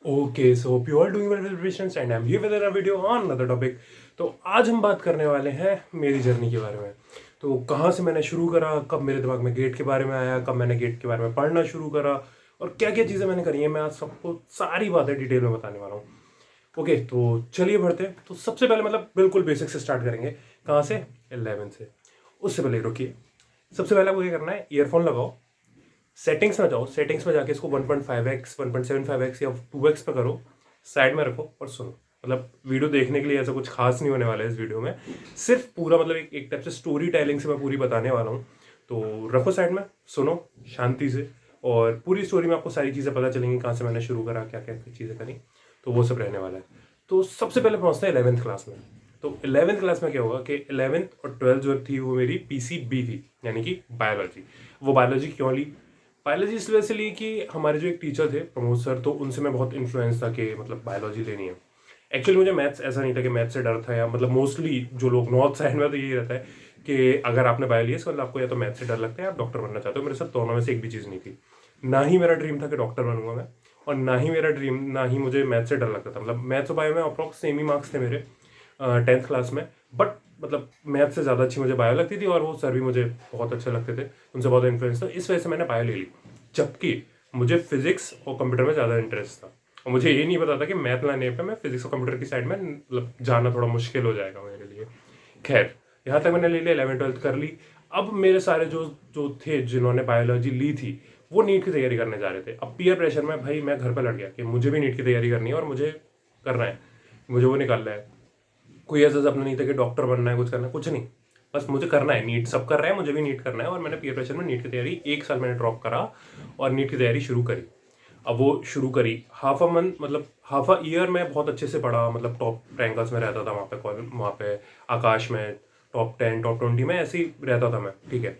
Okay, so hope you are doing well preparations and I am here with another video on another topic. तो आज हम बात करने वाले हैं मेरी जर्नी के बारे में। तो कहाँ से मैंने शुरू करा, कब मेरे दिमाग में गेट के बारे में आया, कब मैंने गेट के बारे में पढ़ना शुरू करा और क्या क्या चीज़ें मैंने करी हैं, मैं आज सबको सारी बातें डिटेल में बताने वाला हूँ। ओके, तो चलिए बढ़ते हैं। तो सबसे पहले मतलब बिल्कुल बेसिक से स्टार्ट करेंगे। कहाँ से? 11 से। उससे पहले रुकिए, सबसे पहले आपको क्या करना है, ईयरफोन लगाओ, सेटिंग्स में जाओ, सेटिंग्स में जाके इसको 1.5x 1.75x या 2x पे करो, साइड में रखो और सुनो। मतलब वीडियो देखने के लिए ऐसा कुछ खास नहीं होने वाला है इस वीडियो में, सिर्फ पूरा मतलब एक टाइप से स्टोरी टेलिंग से मैं पूरी बताने वाला हूँ। तो रखो साइड में, सुनो शांति से, और पूरी स्टोरी में आपको सारी चीज़ें पता चलेंगी, कहाँ से मैंने शुरू करा, क्या क्या चीज़ें करी, तो वो सब रहने वाला है। तो सबसे पहले पहुँचते हैं 11th क्लास में। तो 11th क्लास में क्या होगा कि 11th और 12th जो थी वो मेरी PCB थी, यानी कि बायोलॉजी। वो बायोलॉजी क्यों ली? बायोलॉजी इस वजह से ली कि हमारे जो एक टीचर थे प्रमोद सर, तो उनसे मैं बहुत इन्फ्लुएंस था कि मतलब बायोलॉजी लेनी है। एक्चुअली मुझे मैथ्स ऐसा नहीं था कि मैथ्स से डर था, या मतलब मोस्टली जो लोग नॉर्थ साइड में तो यही रहता है कि अगर आपने बायो लिया मतलब आपको या तो मैथ्स से डर लगता है या आप डॉक्टर बनना चाहते हो। मेरे साथ दोनों में से एक भी चीज़ नहीं थी। ना ही मेरा ड्रीम था कि डॉक्टर बनूंगा मैं, और ना ही मुझे मैथ्स से डर लगता था। मतलब मैथ्स और बायो में अप्रॉक्स सेम ही मार्क्स थे मेरे 10th क्लास में। बट मतलब मैथ से ज़्यादा अच्छी मुझे बायो लगती थी, और वो सर भी मुझे बहुत अच्छे लगते थे, उनसे बहुत इन्फ्लुएंस था, इस वजह से मैंने बायो ले ली। जबकि मुझे फिजिक्स और कंप्यूटर में ज़्यादा इंटरेस्ट था, और मुझे ये नहीं पता था कि मैथ लाने पे मैं फिजिक्स और कंप्यूटर की साइड में मतलब जाना थोड़ा मुश्किल हो जाएगा मेरे लिए। खैर, यहाँ तक मैंने ले लिया, 11th 12th कर ली। अब मेरे सारे जो जो थे जिन्होंने बायोलॉजी ली थी, वो नीट की तैयारी करने जा रहे थे। अब पीयर प्रेशर में भाई मैं घर पर लड़ गया कि मुझे भी नीट की तैयारी करनी है और मुझे करना है, मुझे वो निकालना है। कोई ऐसा सपना नहीं था कि डॉक्टर बनना है, कुछ करना है, कुछ नहीं। बस मुझे करना है, नीट सब कर रहे हैं, मुझे भी नीट करना है। और मैंने पीयर प्रेशर में नीट की तैयारी 1 साल मैंने ड्रॉप करा और नीट की तैयारी शुरू करी। अब वो शुरू करी हाफ अ मंथ, मतलब हाफ अ ईयर में बहुत अच्छे से पढ़ा, मतलब टॉप रैंकर्स में रहता था वहाँ पे, वहाँ पे आकाश में टॉप 10 टॉप 20 में ऐसे ही रहता था मैं, ठीक है।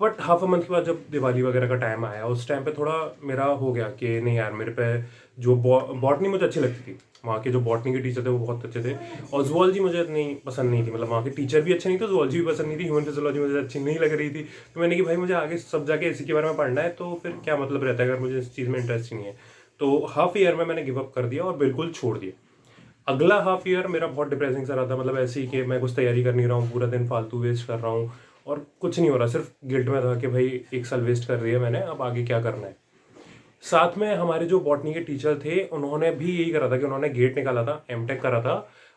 बट हाफ अ मंथ के बाद जब दिवाली वगैरह का टाइम आया, उस टाइम पे थोड़ा मेरा हो गया कि नहीं यार, मेरे पे जो बॉटनी मुझे अच्छी लगती थी, वहाँ के जो बॉटनी के टीचर थे वो बहुत अच्छे थे। और जुअलॉजी मुझे इतनी पसंद नहीं थी, मतलब वहाँ के टीचर भी अच्छे नहीं थे, जुअलॉजी भी पसंद नहीं थी, ह्यूमन फिजियोलॉजी मुझे अच्छी नहीं लग रही थी। तो मैंने कि भाई मुझे आगे सब जाके इसी के बारे में पढ़ना है, तो फिर क्या मतलब रहता है अगर मुझे इस चीज़ में इंटरेस्ट ही नहीं है। तो हाफ ईयर में मैंने गिव अप कर दिया और बिल्कुल छोड़ दिया। अगला हाफ ईयर मेरा बहुत डिप्रेसिंग सा रहा था, मतलब ऐसे ही कि मैं कुछ तैयारी कर नहीं रहा हूँ, पूरा दिन फालतू वेस्ट कर रहा हूँ और कुछ नहीं हो रहा, सिर्फ गिल्ट में था कि भाई 1 साल वेस्ट कर दिया मैंने, अब आगे क्या करना है। साथ में हमारे जो बॉटनी के टीचर थे उन्होंने भी यही करा था कि उन्होंने गेट निकाला था, एमटेक करा था।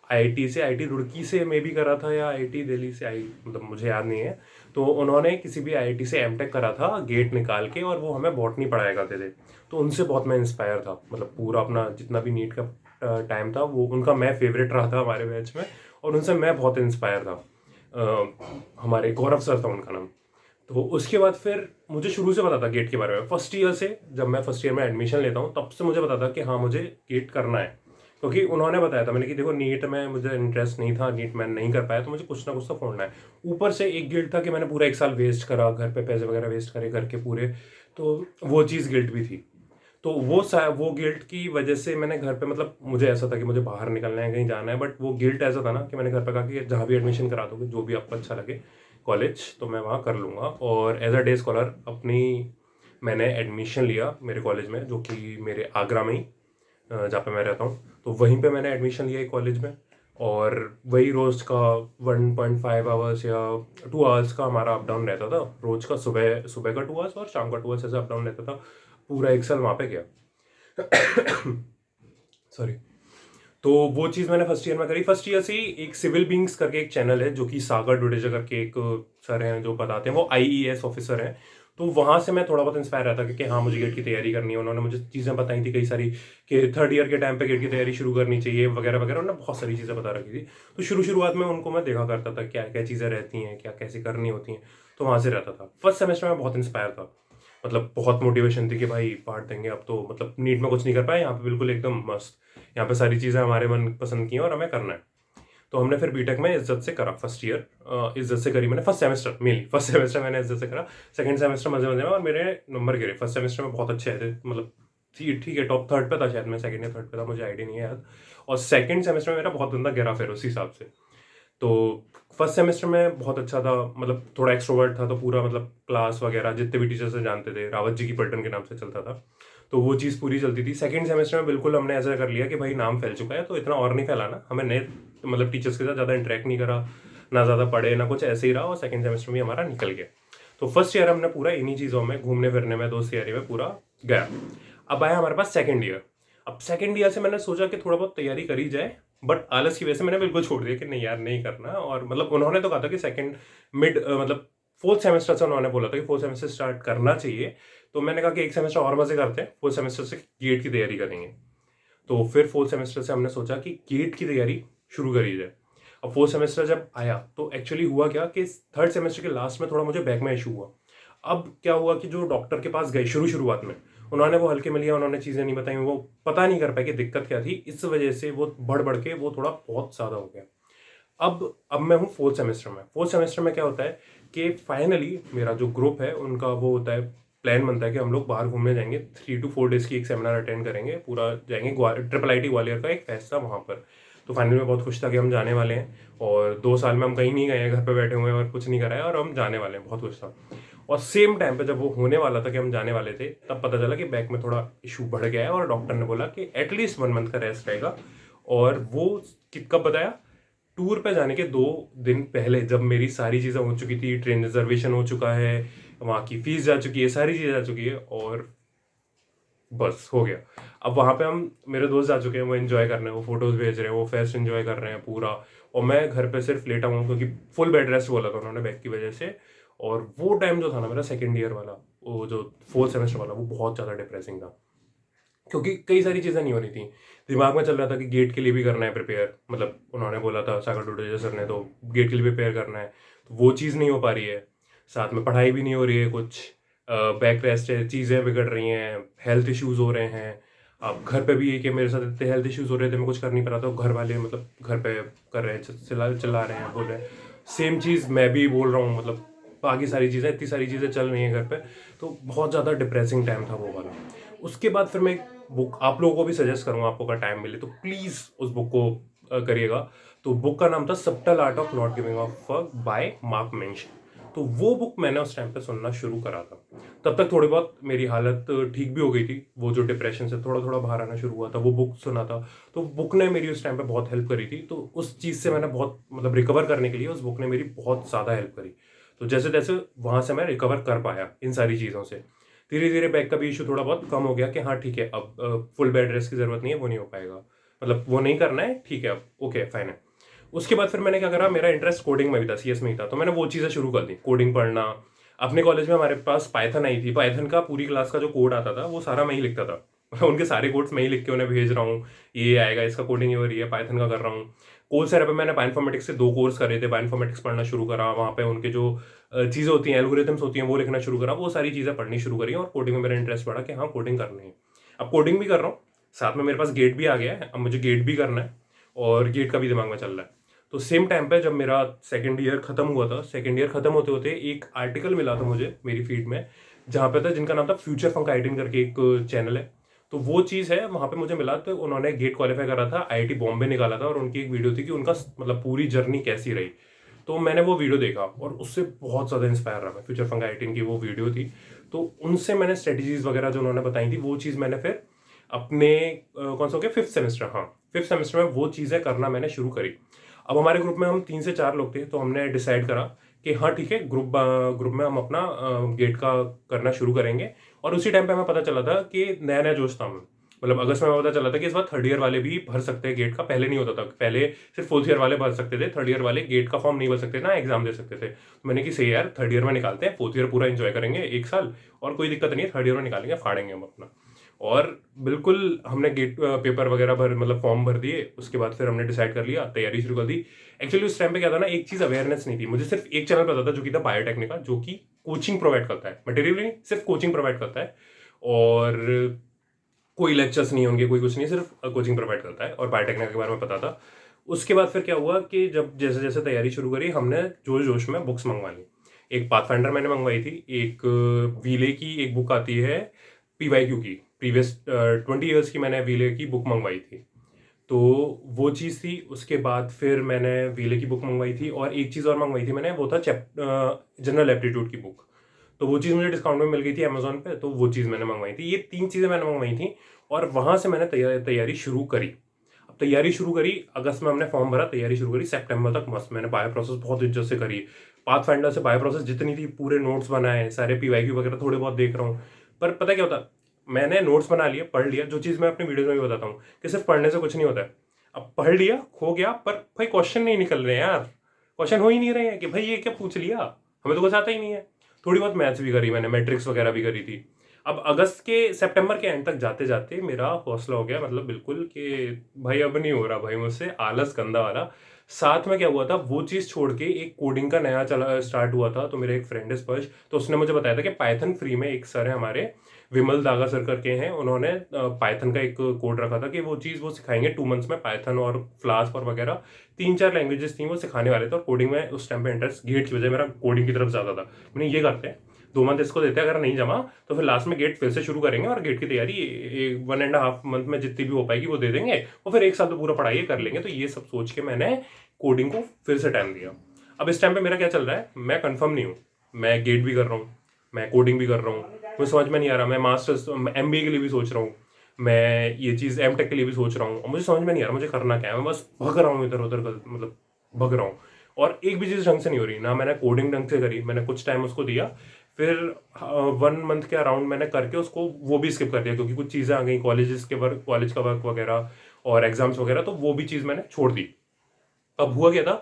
आईआईटी से, आईआईटी रुड़की से मे भी करा था, या आईआईटी दिल्ली से, आई मतलब मुझे याद नहीं है। तो उन्होंने किसी भी आईआईटी से एमटेक करा था गेट निकाल के, और वो हमें बॉटनी पढ़ाया करते थे। तो उनसे बहुत मैं इंस्पायर था, मतलब पूरा अपना जितना भी नीट का टाइम था वो उनका मैं फेवरेट रहा था हमारे बैच में, और उनसे मैं बहुत इंस्पायर था। हमारे गौरव सर था उनका नाम। तो उसके बाद फिर मुझे शुरू से पता था गेट के बारे में, फर्स्ट ईयर से, जब मैं फर्स्ट ईयर में एडमिशन लेता हूँ तब से मुझे पता था कि हाँ मुझे गेट करना है। क्योंकि उन्होंने बताया था, मैंने कि देखो नीट में मुझे इंटरेस्ट नहीं था, नीट मैं नहीं कर पाया, तो मुझे कुछ ना कुछ तो फोड़ना है। ऊपर से एक गिल्ट था कि मैंने पूरा 1 साल वेस्ट करा, घर पे पैसे वगैरह वेस्ट करे घर के पूरे, तो वो चीज़ गिल्ट भी थी। तो वो गिल्ट की वजह से मैंने घर पे, मतलब मुझे ऐसा था कि मुझे बाहर निकलना है, कहीं जाना है, बट वो गिल्ट ऐसा था ना कि मैंने घर पे कहा कि जहाँ भी एडमिशन करा दोगे, जो भी आपको अच्छा लगे कॉलेज, तो मैं वहाँ कर लूँगा। और एज अ डे स्कॉलर अपनी मैंने एडमिशन लिया मेरे कॉलेज में, जो कि मेरे आगरा में ही जहाँ पे मैं रहता हूँ, तो वहीं पे मैंने एडमिशन लिया एक कॉलेज में। और वही रोज़ का 1.5 आवर्स या 2 आवर्स का हमारा अप डाउन रहता था रोज़ का, सुबह सुबह का 2 आवर्स और शाम का 2 आवर्स ऐसा अप डाउन रहता था। पूरा 1 साल वहाँ पे गया। सॉरी। तो वो चीज़ मैंने फर्स्ट ईयर में करी। फर्स्ट ईयर से ही एक सिविल बींग्स करके एक चैनल है, जो कि सागर डुडेजा करके एक सर हैं जो बताते हैं, वो आईईएस ऑफिसर हैं। तो वहाँ से मैं थोड़ा बहुत इंस्पायर रहता कि हाँ मुझे गेट की तैयारी करनी है। उन्होंने मुझे चीज़ें बताई थी कई सारी, कि थर्ड ईयर के टाइम पे गेट की तैयारी शुरू करनी चाहिए वगैरह वगैरह, उन्होंने बहुत सारी चीज़ें बता रखी थी। तो शुरुआत में उनको मैं देखा करता था क्या क्या चीज़ें रहती हैं, क्या कैसे करनी होती हैं, तो वहाँ से रहता था। फर्स्ट सेमेस्टर में बहुत इंस्पायर था, मतलब बहुत मोटिवेशन थी कि भाई पार्ट देंगे अब तो, मतलब नीट में कुछ नहीं कर पाए, यहाँ पे बिल्कुल एकदम मस्त, यहाँ पे सारी चीज़ें हमारे मन पसंद की हैं और हमें करना है। तो हमने फिर बीटेक में इज्जत से करा, फर्स्ट ईयर इज्जत से करी मैंने, first semester mainly, first semester मैंने इज्जत से करा। सेकंड सेमेस्टर मजे मजे में, और मेरे नंबर गिरे फर्स्ट सेमेस्टर में बहुत अच्छे आए थे, मतलब ठीक है, टॉप थर्ड पे था शायद मैं, सेकंड या थर्ड पे था, मुझे आइडिया नहीं है याद। और सेकंड सेमेस्टर में मेरा बहुत गंदा गिरा फिर उसी हिसाब से। तो फर्स्ट सेमेस्टर में बहुत अच्छा था, मतलब थोड़ा एक्सट्रोवर्ट था, तो पूरा मतलब क्लास वगैरह जितने भी टीचर्स से जानते थे, रावत जी की पलटन के नाम से चलता था। तो वो चीज़ पूरी चलती थी। सेकंड सेमेस्टर में बिल्कुल हमने ऐसा कर लिया कि भाई नाम फैल चुका है तो इतना और नहीं फैलाना, हमें नए मतलब टीचर्स के साथ ज़्यादा इंटरेक्ट नहीं करा, ना ज़्यादा पढ़े ना कुछ, ऐसे ही रहा और सेकंड सेमेस्टर में हमारा निकल गया। तो फर्स्ट ईयर हमने पूरा इन्हीं चीज़ों में घूमने फिरने में दोस्त यारी में पूरा गया। अब आया हमारे पास सेकंड ईयर। अब सेकंड ईयर से मैंने सोचा कि थोड़ा बहुत तैयारी करी जाए, बट आलस की वजह से मैंने बिल्कुल छोड़ दिया कि नहीं यार नहीं करना। और मतलब उन्होंने तो कहा था कि सेकंड मिड मतलब फोर्थ सेमेस्टर से उन्होंने बोला था कि फोर्थ सेमेस्टर स्टार्ट करना चाहिए। तो मैंने कहा कि एक सेमेस्टर और मजे करते हैं, फोर्थ सेमेस्टर से गेट की तैयारी करेंगे। तो फिर फोर्थ सेमेस्टर से हमने सोचा कि गेट की तैयारी शुरू करी जाए। अब फोर्थ सेमेस्टर जब आया तो एक्चुअली हुआ क्या कि थर्ड सेमेस्टर के लास्ट में थोड़ा मुझे बैक में इशू हुआ। अब क्या हुआ कि जो डॉक्टर के पास गए शुरुआत में, उन्होंने वो हल्के में लिया, उन्होंने चीज़ें नहीं बताई, वो पता नहीं कर पाए कि दिक्कत क्या थी, इस वजह से वो बढ़ के वो थोड़ा बहुत ज़्यादा हो गया। अब मैं हूँ फोर्थ सेमेस्टर में। फोर्थ सेमेस्टर में क्या होता है कि फाइनली मेरा जो ग्रुप है उनका वो होता है, प्लान बनता है कि हम लोग बाहर घूमने जाएंगे, 3 to 4 डेज की एक सेमिनार अटेंड करेंगे, पूरा जाएंगे ट्रिपल IIT ग्वालियर का एक फेस्ट था वहाँ पर। तो फाइनली मैं बहुत खुश था कि हम जाने वाले हैं, और 2 साल में हम कहीं नहीं गए हैं, घर पे बैठे हुए हैं और कुछ नहीं करा है, और हम जाने वाले हैं, बहुत खुश था। और सेम टाइम पे जब वो होने वाला था कि हम जाने वाले थे, तब पता चला कि बैक में थोड़ा इशू बढ़ गया है, और डॉक्टर ने बोला कि एटलीस्ट 1 मंथ का रेस्ट रहेगा। और वो कब बताया, टूर पे जाने के 2 दिन पहले, जब मेरी सारी चीज़ें हो चुकी थी, ट्रेन रिजर्वेशन हो चुका है, वहाँ की फीस जा चुकी है, सारी चीज़ें जा चुकी है, और बस हो गया। अब वहाँ पे हम, मेरे दोस्त जा चुके हैं, वो एंजॉय कर रहे हैं, वो फोटोज़ भेज रहे हैं, वो फेस्ट एंजॉय कर रहे हैं पूरा, और मैं घर पे सिर्फ लेटा हूँ क्योंकि फुल बेड रेस्ट बोला था उन्होंने बैक की वजह से। और वो टाइम जो था ना मेरा सेकेंड ईयर वाला, वो जो फोर्थ सेमेस्टर वाला, वो बहुत ज़्यादा डिप्रेसिंग था, क्योंकि कई सारी चीज़ें नहीं हो रही थी। दिमाग में चल रहा था कि गेट के लिए भी करना है प्रिपेयर, मतलब उन्होंने बोला था सागर डोडेजा सर ने, तो गेट के लिए प्रिपेयर करना है, तो वो चीज़ नहीं हो पा रही है। साथ में पढ़ाई भी नहीं हो रही है कुछ, बैक रेस्ट है, चीज़ें बिगड़ रही हैं, हेल्थ इश्यूज़ हो रहे हैं। अब घर पे भी ये कि मेरे साथ इतने हेल्थ इश्यूज़ हो रहे थे, मैं कुछ कर नहीं पा रहा था, घर वाले मतलब घर पे कर रहे हैं, चिल्ला रहे हैं, बोल रहे हैं। सेम चीज़ मैं भी बोल रहा हूँ, मतलब बाकी सारी चीज़ें, इतनी सारी चीज़ें चल रही हैं घर पे। तो बहुत ज़्यादा डिप्रेसिंग टाइम था वो वाला। उसके बाद फिर मैं एक बुक आप लोगों को भी सजेस्ट करूंगा, आपको अगर टाइम मिले तो प्लीज़ उस बुक को करिएगा। तो बुक का नाम था subtle art of not giving a fuck bye mark mention. तो वो बुक मैंने उस टाइम पे सुनना शुरू करा था। तब तक थोड़ी बहुत मेरी हालत ठीक भी हो गई थी, वो जो डिप्रेशन से थोड़ा थोड़ा बाहर आना शुरू हुआ था, वो बुक सुना था। तो बुक ने मेरी उस टाइम पे बहुत हेल्प करी थी, तो उस चीज़ से मैंने बहुत मतलब रिकवर करने के लिए उस बुक ने मेरी बहुत ज़्यादा हेल्प करी। तो जैसे तैसे वहाँ से मैं रिकवर कर पाया इन सारी चीज़ों से। धीरे धीरे बैक का भी इशू थोड़ा बहुत कम हो गया कि हाँ ठीक है, अब फुल बेड रेस्ट की ज़रूरत नहीं है, वो नहीं हो पाएगा, मतलब वो नहीं करना है, ठीक है अब ओके फाइन है। उसके बाद फिर मैंने क्या करा, मेरा इंटरेस्ट कोडिंग में भी था, CS में ही था, तो मैंने वो चीज़ें शुरू कर दी, कोडिंग पढ़ना। अपने कॉलेज में हमारे पास पाइथन आई थी, पाइथन का पूरी क्लास का जो कोड आता था वो सारा मैं ही लिखता था। उनके सारे कोड्स मैं ही लिख के उन्हें भेज रहा हूँ, ये आएगा, इसका कोडिंग ये हो रही है, पाइथन का कर रहा हूँ। कोर्सेरा पे मैंने बायोइन्फॉर्मेटिक्स से 2 कोर्स करे थे, बायोइन्फॉर्मेटिक्स पढ़ना शुरू करा, वहाँ पे उनके जो चीज़ें होती हैं, एल्गोरिथम्स होती हैं, वो लिखना शुरू करा, वो सारी चीज़ें पढ़नी शुरू करी, और कोडिंग में मेरा इंटरेस्ट बढ़ा कि हाँ कोडिंग करनी है। अब कोडिंग भी कर रहा हूँ, साथ में मेरे पास गेट भी आ गया है, अब मुझे गेट भी करना है, और गेट का भी दिमाग में चल रहा है। तो सेम टाइम पे जब मेरा सेकेंड ईयर खत्म हुआ था, सेकेंड ईयर खत्म होते होते एक आर्टिकल मिला था मुझे मेरी फीड में, जहाँ पे था, जिनका नाम था फ्यूचर फंक आइटिन करके एक चैनल है। तो वो चीज़ है, वहाँ पे मुझे मिला, तो उन्होंने गेट क्वालिफाई करा था, IIT बॉम्बे निकाला था, और उनकी एक वीडियो थी कि उनका मतलब पूरी जर्नी कैसी रही। तो मैंने वो वीडियो देखा और उससे बहुत ज़्यादा इंस्पायर रहा मैं, फ्यूचर फंक IIT की वो वीडियो थी। तो उनसे मैंने स्ट्रेटजीज वगैरह जो उन्होंने बताई थी, वो चीज़ मैंने फिर अपने कौन सा हो गया, फिफ्थ सेमेस्टर, हाँ फिफ्थ सेमेस्टर में वो चीज़ें करना मैंने शुरू करी। अब हमारे ग्रुप में हम 3 से 4 लोग थे, तो हमने डिसाइड करा कि हाँ ठीक है, ग्रुप में हम अपना गेट का करना शुरू करेंगे। और उसी टाइम पे हमें पता चला था कि नया नया जोश था हमें, मतलब अगस्त में हमें पता चला था कि इस बार थर्ड ईयर वाले भी भर सकते हैं गेट का, पहले नहीं होता था, पहले सिर्फ फोर्थ ईयर वाले भर सकते थे, थर्ड ईयर वाले गेट का फॉर्म नहीं भर सकते ना, एग्जाम दे सकते थे। तो मैंने कि सही यार, थर्ड ईयर में निकालते हैं, फोर्थ ईयर पूरा एंजॉय करेंगे 1 साल, और कोई दिक्कत नहीं है, थर्ड ईयर में निकालेंगे, फाड़ेंगे हम अपना। और बिल्कुल हमने गेट पेपर वगैरह भर, मतलब फॉर्म भर दिए, उसके बाद फिर हमने डिसाइड कर लिया, तैयारी शुरू कर दी। एक्चुअली उस टाइम पे क्या था ना, एक चीज़ अवेयरनेस नहीं थी, मुझे सिर्फ एक चैनल पता था जो कि था बायोटेक्निक का, जो कि कोचिंग प्रोवाइड करता है, मटेरियल नहीं, सिर्फ कोचिंग प्रोवाइड करता है, और कोई लेक्चर्स नहीं होंगे, कोई कुछ नहीं, सिर्फ कोचिंग प्रोवाइड करता है, और बायोटेक्निक के बारे में पता था। उसके बाद फिर क्या हुआ कि जब जैसे जैसे तैयारी शुरू करी, हमने जोश जोश में बुक्स मंगवा ली। एक पाथफाइंडर मैंने मंगवाई थी, एक वीले की एक बुक आती है, PYQ की, प्रीवियस 20 ईयर्स की, मैंने वीले की बुक मंगवाई थी। तो वो चीज़ थी। उसके बाद फिर मैंने वीले की बुक मंगवाई थी, और एक चीज़ और मंगवाई थी मैंने, वो था जनरल एप्टीट्यूड की बुक। तो वो चीज़ मुझे डिस्काउंट में मिल गई थी अमेजोन पे, तो वो चीज़ मैंने मंगवाई थी। ये 3 चीज़ें मैंने मंगवाई थी और वहाँ से मैंने तैयारी शुरू करी। अब तैयारी शुरू करी, अगस्त में हमने फॉर्म भरा, तैयारी शुरू करी, सितंबर तक मस्त मैंने बायो प्रोसेस बहुत इज्जत से करी। पाथफाइंडर से बायो प्रोसेस जितनी थी पूरे नोट्स बनाए, सारे पीवाईक्यू वगैरह थोड़े बहुत देख रहा हूँ। पर पता क्या होता, मैंने नोट्स बना लिए, पढ़ लिया, जो चीज़ मैं अपनी वीडियो में भी बताता हूँ कि सिर्फ पढ़ने से कुछ नहीं होता है। अब पढ़ लिया, हो गया, पर भाई क्वेश्चन नहीं निकल रहे हैं यार, क्वेश्चन हो ही नहीं रहे हैं कि भाई ये क्या पूछ लिया, हमें तो कुछ आता ही नहीं है। थोड़ी बहुत मैथ्स भी करी मैंने, मैट्रिक्स वगैरह भी करी थी। अब अगस्त के सितंबर के एंड तक जाते जाते मेरा हौसला हो गया, मतलब बिल्कुल कि भाई अब नहीं हो रहा भाई मुझसे, आलस गंदा वाला। साथ में क्या हुआ था, वो चीज़ छोड़ के एक कोडिंग का नया चला स्टार्ट हुआ था। तो मेरे एक फ्रेंड है स्पर्श, तो उसने मुझे बताया था कि पाइथन फ्री में एक सर है हमारे, विमल दागा सर करके हैं, उन्होंने पाइथन का एक कोड रखा था कि वो चीज़ वो सिखाएंगे 2 मंथ्स में, पाइथन और फ्लास्क और वगैरह 3-4 लैंग्वेजेस थी वो सिखाने वाले थे। और कोडिंग में उस टाइम पे इंटरेस्ट, गेट की वजह मेरा कोडिंग की तरफ ज़्यादा था। मैंने ये करते हैं 2 मंथ इसको देते हैं, अगर नहीं जमा तो फिर लास्ट में गेट फिर से शुरू करेंगे और गेट की तैयारी 1.5 मंथ में जितनी भी हो पाएगी वो दे देंगे और फिर 1 साल तो पूरा पढ़ाई कर लेंगे। तो ये सब सोच के मैंने कोडिंग को फिर से टाइम दिया। अब इस टाइम पे मेरा क्या चल रहा है, मैं कंफर्म नहीं हूँ, मैं गेट भी कर रहा हूँ, मैं कोडिंग भी कर रहा हूँ, मुझे समझ में नहीं आ रहा, मैं मास्टर्स MBA के लिए भी सोच रहा हूँ, मैं ये चीज़ M.Tech के लिए भी सोच रहा हूँ, और मुझे समझ में नहीं आ रहा मुझे करना क्या है। मैं बस भग रहा हूँ इधर उधर, मतलब भग रहा हूँ, और एक भी चीज़ ढंग से नहीं हो रही ना। मैंने कोडिंग ढंग से करी, मैंने कुछ टाइम उसको दिया, फिर 1 मंथ के अराउंड मैंने करके उसको वो भी स्किप कर दिया क्योंकि कुछ चीज़ें आ गई, कॉलेज का वर्क वगैरह और एग्जाम्स वगैरह, तो वो भी चीज़ मैंने छोड़ दी। अब हुआ क्या था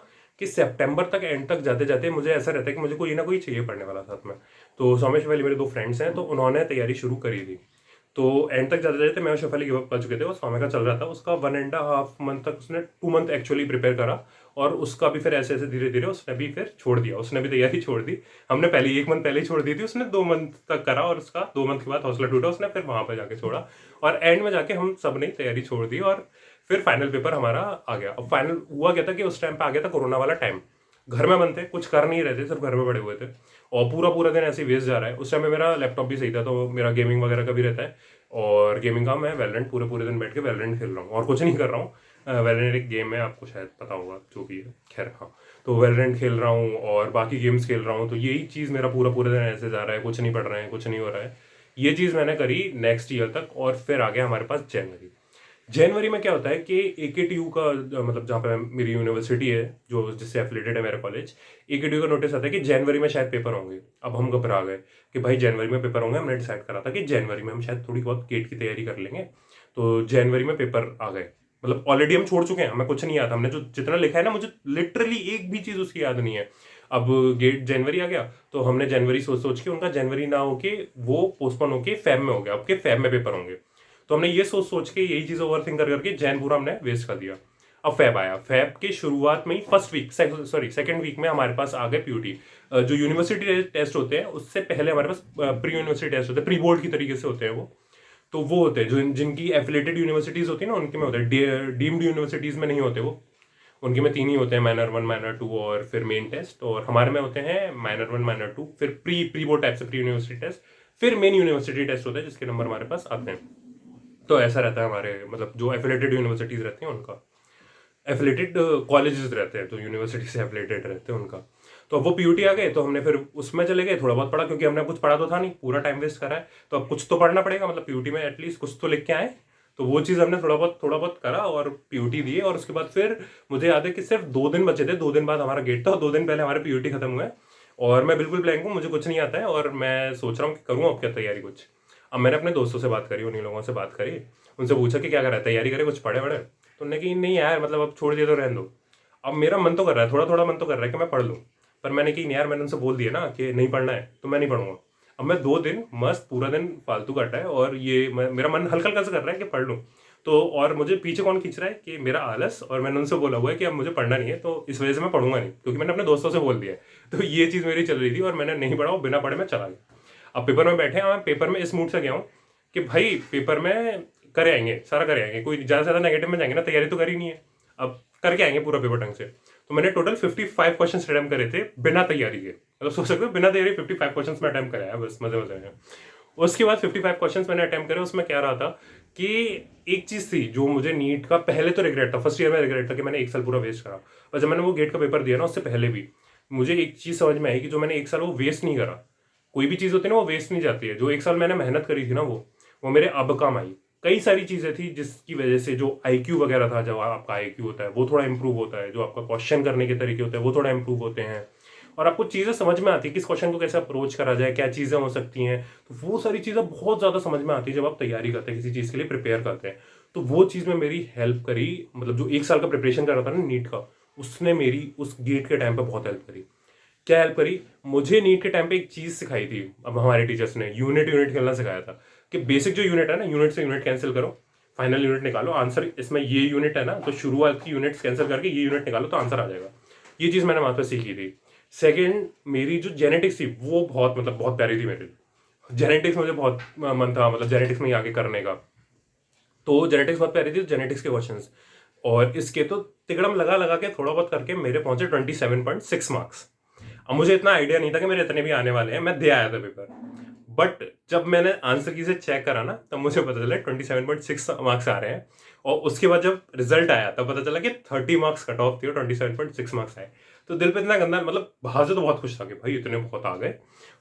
कि सितंबर तक एंड तक जाते जाते मुझे ऐसा रहता है कि मुझे कोई ना कोई चाहिए पढ़ने वाला साथ में। तो सोमेश वाली मेरे 2 फ्रेंड्स हैं, तो उन्होंने तैयारी शुरू करी थी। तो एंड तक जाते जाते मैं और शेफाली गिव अप कर चुके थे, और सौम्य का चल रहा था, उसका 1.5 मंथ तक उसने 2 मंथ एक्चुअली प्रिपेयर करा, और उसका भी फिर ऐसे ऐसे धीरे धीरे उसने भी फिर छोड़ दिया, उसने भी तैयारी छोड़ दी। हमने पहले 1 मंथ पहले ही छोड़ दी थी, उसने 2 मंथ तक करा और उसका 2 मंथ के बाद हौसला टूटा, उसने फिर वहां पर जाके छोड़ा, और एंड में जाके हम सब ने तैयारी छोड़ दी, और फिर फाइनल पेपर हमारा आ गया। अब फाइनल हुआ क्या था कि उस टाइम पे आ गया था कोरोना वाला टाइम, घर में बंद थे, कुछ कर नहीं रहे थे, सिर्फ घर में पड़े हुए थे, और पूरा पूरा दिन ऐसे ही वेस्ट जा रहा है। उस टाइम में मेरा लैपटॉप भी सही था, तो मेरा गेमिंग वगैरह का भी रहता है, और गेमिंग का मैं वैलोरेंट पूरे पूरे दिन बैठ के वैलोरेंट खेल रहा हूँ, और कुछ नहीं कर रहा हूँ। वैलोरेंट एक गेम है, आपको शायद पता होगा, जो भी है, खैर हाँ। तो वैलोरेंट खेल रहा हूँ और बाकी गेम्स खेल रहा हूँ, तो यही चीज़ मेरा पूरा पूरा दिन ऐसे जा रहा है, कुछ नहीं पढ़ रहे हैं, कुछ नहीं हो रहा है। ये चीज़ मैंने करी नेक्स्ट ईयर तक, और फिर आ गया हमारे पास जनवरी। जनवरी में क्या होता है कि AKTU का मतलब जहाँ पे मेरी यूनिवर्सिटी है, जो जिससे एफिलेटेड है मेरा कॉलेज, AKTU का नोटिस आता है कि जनवरी में शायद पेपर होंगे। अब हम घबरा गए कि भाई जनवरी में पेपर होंगे, हमने डिसाइड करा था कि जनवरी में हम शायद थोड़ी बहुत गेट की तैयारी कर लेंगे। तो जनवरी में पेपर आ गए, मतलब ऑलरेडी हम छोड़ चुके हैं, हमें कुछ नहीं याद, हमने जो जितना लिखा है ना, मुझे लिटरली एक भी चीज़ उसकी याद नहीं है। अब गेट जनवरी आ गया, तो हमने जनवरी सोच सोच के, उनका जनवरी ना होके वो पोस्टपोन होके फेब में हो गया, अब के फेब में पेपर होंगे। तो हमने ये सोच सोच के, यही चीज़ ओवर थिंक कर करके जैन पूरा हमने वेस्ट कर दिया। अब फैब आया, फैब के शुरुआत में ही first week, sorry second week में हमारे पास आ गए PUT। जो यूनिवर्सिटी टेस्ट होते हैं उससे पहले हमारे पास प्री यूनिवर्सिटी टेस्ट होते हैं, प्री बोर्ड की तरीके से होते हैं वो। तो वो होते हैं जो जिनकी एफिलेटेड यूनिवर्सिटीज होती है ना, उनके में होते हैं, डीम्ड यूनिवर्सिटीज में नहीं होते वो। उनके में 3 ही होते हैं, माइनर 1, माइनर 2 और फिर मेन टेस्ट। और हमारे में होते हैं माइनर 1, माइनर 2, फिर प्री बोर्ड टाइप से प्री यूनिवर्सिटी टेस्ट, फिर मेन यूनिवर्सिटी टेस्ट होता है जिसके नंबर हमारे पास आते हैं। तो ऐसा रहता है हमारे, मतलब जो एफिलेटेड यूनिवर्सिटीज रहती हैं उनका, एफिलेटेड कॉलेजेस रहते हैं तो यूनिवर्सिटी से एफिलेटेड रहते हैं उनका। तो अब वो PUT आ गए, तो हमने फिर उसमें चले गए, थोड़ा बहुत पढ़ा, क्योंकि हमने कुछ पढ़ा तो था नहीं, पूरा टाइम वेस्ट करा है, तो अब कुछ तो पढ़ना पड़ेगा, मतलब PUT में एटलीस्ट कुछ तो लिख के आए। तो वो चीज़ हमने थोड़ा बहुत करा और PUT दिए, और उसके बाद फिर मुझे याद है कि सिर्फ 2 दिन बचे थे, 2 दिन बाद हमारा गेट था, और 2 दिन पहले हमारे PUT खत्म हुए, और मैं बिल्कुल ब्लैंक हूँ, मुझे कुछ नहीं आता है, और मैं सोच रहा हूँ कि करूँ अब क्या तैयारी कुछ। अब मैंने अपने दोस्तों से बात करी, उन्हीं लोगों से बात करी, उनसे पूछा कि क्या करा है, तैयारी करे, कुछ पढ़े वढ़े, तो उन्होंने कि नहीं यार, मतलब अब छोड़ दिया तो रहने दो। अब मेरा मन तो कर रहा है, थोड़ा थोड़ा मन तो कर रहा है कि मैं पढ़ लूँ, पर मैंने कि नहीं यार, मैंने उनसे बोल दिया ना कि नहीं पढ़ना है, तो मैं नहीं पढ़ूंगा। अब मैं 2 दिन मस्त पूरा दिन फालतू कटा है, और ये मेरा मन हल्का हल्का सा कर रहा है कि पढ़ लूँ। तो और मुझे पीछे कौन खींच रहा है कि मेरा आलस, और मैंने उनसे बोला हुआ है कि अब मुझे पढ़ना नहीं है, तो इस वजह से मैं पढ़ूंगा नहीं, क्योंकि मैंने अपने दोस्तों से बोल दिया है। तो ये चीज़ मेरी चल रही थी, और मैंने नहीं पढ़ा, और बिना पढ़े मैं चला गया। अब पेपर में बैठे हैं, मैं पेपर में इस मूड से गया हूँ कि भाई पेपर में करे आएंगे, सारा करे आएंगे, कोई ज़्यादा से ज़्यादा नेगेटिव में जाएंगे ना, तैयारी तो करी नहीं है, अब करके आएंगे पूरा पेपर ढंग से। तो मैंने टोटल 55 क्वेश्चन अटैम्प्ट करे थे बिना तैयारी के, मतलब सोच सकते हो बिना तैयारी 55 क्वेश्चन में अटैम्प्ट कराया, बस मजे मजे में। उसके बाद 55 क्वेश्चन मैंने अटैम्प्ट करे, उसमें क्या रहा था कि एक चीज़ थी जो मुझे नीट का पहले तो रिग्रेट था, फर्स्ट ईयर में रिग्रेट था कि मैंने 1 साल पूरा वेस्ट करा, और जब मैंने वो गेट का पेपर दिया ना, उससे पहले भी मुझे एक चीज़ समझ में आई कि जो मैंने 1 साल वो वेस्ट नहीं करा, कोई भी चीज़ होती है ना वो वेस्ट नहीं जाती है। जो 1 साल मैंने मेहनत करी थी ना वो मेरे अब काम आई। कई सारी चीज़ें थी जिसकी वजह से जो IQ वगैरह था, जो आपका IQ होता है वो थोड़ा इंप्रूव होता है, जो आपका क्वेश्चन करने के तरीके होते हैं वो थोड़ा इंप्रूव होते हैं, और आपको चीज़ें समझ में आती है किस क्वेश्चन को कैसे अप्रोच करा जाए, क्या चीज़ें हो सकती हैं। तो वो सारी चीज़ें बहुत ज़्यादा समझ में आती है जब आप तैयारी करते हैं, किसी चीज़ के लिए प्रिपेयर करते हैं। तो वो चीज़ में मेरी हेल्प करी, मतलब जो 1 साल का प्रिपरेशन कर रहा था ना नीट का, उसने मेरी उस गेट के टाइम पे बहुत हेल्प करी। क्या हेल्प करी? मुझे नीट के टाइम पे एक चीज़ सिखाई थी, अब हमारे टीचर्स ने यूनिट खेलना सिखाया था, कि बेसिक जो यूनिट है ना, यूनिट से यूनिट कैंसिल करो, फाइनल यूनिट निकालो, आंसर इसमें ये यूनिट है ना, तो शुरुआत की यूनिट्स कैंसिल करके ये यूनिट निकालो तो आंसर आ जाएगा। ये चीज़ मैंने वहाँ पे सीखी थी। सेकेंड, मेरी जो जेनेटिक्स थी वो बहुत, मतलब बहुत प्यारी थी मेरी। जेनेटिक्स मुझे बहुत मन था, मतलब जेनेटिक्स में ही आगे करने का। तो जेनेटिक्स बहुत प्यारी थी, जेनेटिक्स के क्वेश्चंस और इसके तो तिकड़म लगा लगा के थोड़ा बहुत करके मेरे पहुंचे 27.6 मार्क्स। अब मुझे इतना आइडिया नहीं था कि मेरे इतने भी आने वाले हैं, मैं दे आया था पेपर, बट जब मैंने आंसर की से चेक करा ना तब मुझे पता चला 27.6 मार्क्स आ रहे हैं, और उसके बाद जब रिजल्ट आया तब पता चला कि 30 मार्क्स कट ऑफ थी और 27.6 मार्क्स आए। तो दिल पे इतना गंदा, मतलब बाहर से तो बहुत खुश था कि भाई इतने बहुत आ गए,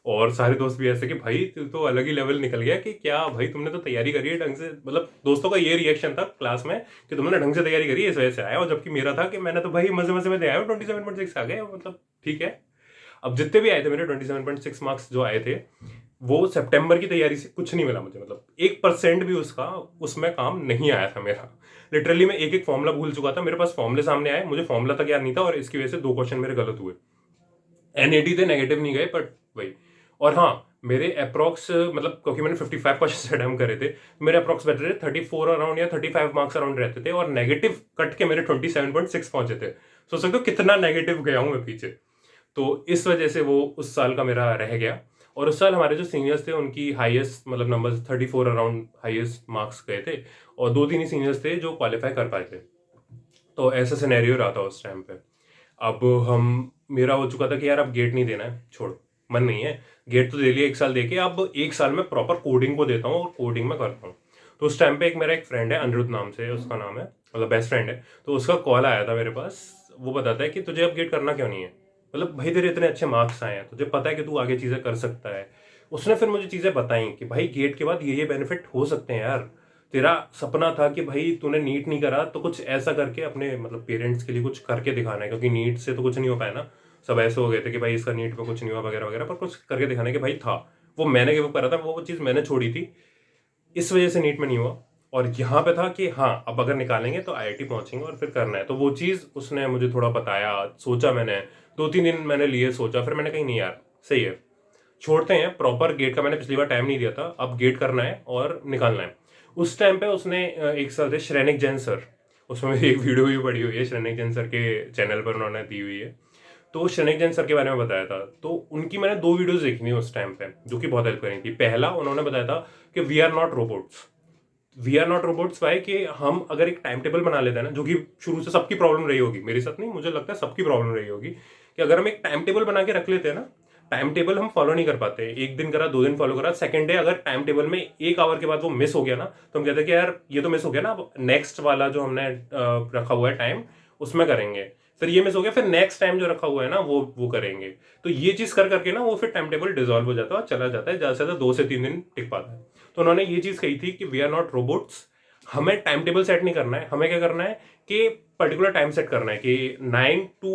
और सारे दोस्त भी ऐसे कि भाई तू तो अलग ही लेवल निकल गया, कि क्या भाई तुमने तो तैयारी करी है ढंग से, मतलब दोस्तों का ये रिएक्शन था क्लास में कि तुमने ढंग से तैयारी करी है इस वजह से आया, और जबकि मेरा था कि मैंने तो भाई मजे मजे में दे आया हूँ, 27.6 आ गए, मतलब ठीक है। अब जितने भी आए थे मेरे 27.6 मार्क्स जो आए थे, वो सितंबर की तैयारी से कुछ नहीं मिला मुझे, मतलब 1% भी उसका उसमें काम नहीं आया था मेरा। लिटरली मैं एक एक फॉर्मूला भूल चुका था, मेरे पास फॉर्मूले सामने आए, मुझे फॉर्मूला तक याद नहीं था, और इसकी वजह से 2 क्वेश्चन मेरे गलत हुए। NAT थे, नेगेटिव नहीं गए, बट वही। और हाँ, मेरे अप्रॉक्स, मतलब क्योंकि मैंने 55 क्वेश्चन अटेम्प्ट करे थे, मेरे अप्रॉक्स बैठे थे 34 अराउंड या 35 मार्क्स अराउंड रहते थे, और नेगेटिव कट के मेरे 27.6 पहुंचे थे। सोच सकते हो कितना नेगेटिव गया हूं मैं पीछे। तो इस वजह से वो उस साल का मेरा रह गया, और उस साल हमारे जो सीनियर्स थे उनकी हाईएस्ट, मतलब नंबर 34 अराउंड हाईएस्ट मार्क्स गए थे, और 2-3 ही सीनियर्स थे जो क्वालिफाई कर पाए थे। तो ऐसा सिनेरियो रहा था उस टाइम पे। अब हम मेरा हो चुका था कि यार अब गेट नहीं देना है, छोड़, मन नहीं है, गेट तो दे लिया 1 साल दे के, अब 1 साल में प्रॉपर कोडिंग को देता हूँ और कोडिंग में करता हूँ। तो उस टाइम पे एक मेरा एक फ्रेंड है, अनिरुद्ध नाम से उसका नाम है, मतलब बेस्ट फ्रेंड है, तो उसका कॉल आया था मेरे पास। वो बताता है कि तुझे अब गेट करना क्यों नहीं है, मतलब भाई तेरे इतने अच्छे मार्क्स आए हैं, तुझे पता है कि तू आगे चीज़ें कर सकता है। उसने फिर मुझे चीज़ें बताई कि भाई गेट के बाद ये बेनिफिट हो सकते हैं यार, तेरा सपना था कि भाई तूने नीट नहीं करा तो कुछ ऐसा करके अपने, मतलब पेरेंट्स के लिए कुछ करके दिखाना है, क्योंकि नीट से तो कुछ नहीं हो पाया ना, सब ऐसे हो गए थे कि भाई इसका नीट में कुछ नहीं हुआ वगैरह वगैरह, पर कुछ करके दिखाना है कि भाई था, वो मैंने गिव अप करा था, वो चीज़ मैंने छोड़ी थी, इस वजह से नीट में नहीं हुआ। और यहाँ पे था कि हाँ अब अगर निकालेंगे तो IIT पहुंचेंगे और फिर करना है, तो वो चीज़ उसने मुझे थोड़ा बताया, सोचा मैंने, 2-3 दिन मैंने लिए सोचा, फिर मैंने कही नहीं यार सही है, छोड़ते हैं, प्रॉपर गेट का मैंने पिछली बार टाइम नहीं दिया था, अब गेट करना है और निकालना है। उस टाइम पे उसने 1 साल थे श्रेनिक जैन सर, उसमें मेरी एक वीडियो भी पड़ी हुई है, श्रेनिक जैन सर के चैनल पर उन्होंने दी हुई है। तो श्रेनिक जैन सर के बारे में बताया था, तो उनकी मैंने 2 वीडियोस देखी थी उस टाइम पे, जो कि बहुत हेल्प करी थी। पहला उन्होंने बताया था कि we are not robots why, कि हम अगर एक टाइम टेबल बना लेते हैं ना, जो कि शुरू से सबकी प्रॉब्लम रही होगी, मेरे साथ नहीं, मुझे लगता है सबकी प्रॉब्लम रही होगी, कि अगर हम एक टाइम टेबल बना के रख लेते हैं ना, टाइम टेबल हम फॉलो नहीं कर पाते, 1 दिन करा, 2 दिन फॉलो करा, सेकंड डे अगर टाइम टेबल में 1 आवर के बाद वो मिस हो गया ना, तो हम कहते हैं कि यार ये तो मिस हो गया ना, अब नेक्स्ट वाला जो हमने रखा हुआ है टाइम उसमें करेंगे, फिर ये मिस हो गया, फिर नेक्स्ट टाइम जो रखा हुआ है ना वो करेंगे। तो ये चीज कर करके ना वो फिर टाइम टेबल डिजोल्व हो जाता है और चला जाता है, ज्यादा से ज्यादा 2 से 3 दिन टिक पाता है। तो उन्होंने ये चीज कही थी कि वी आर नॉट रोबोट्स, हमें टाइम टेबल सेट नहीं करना है, हमें क्या करना है कि पर्टिकुलर टाइम सेट करना है कि 9 to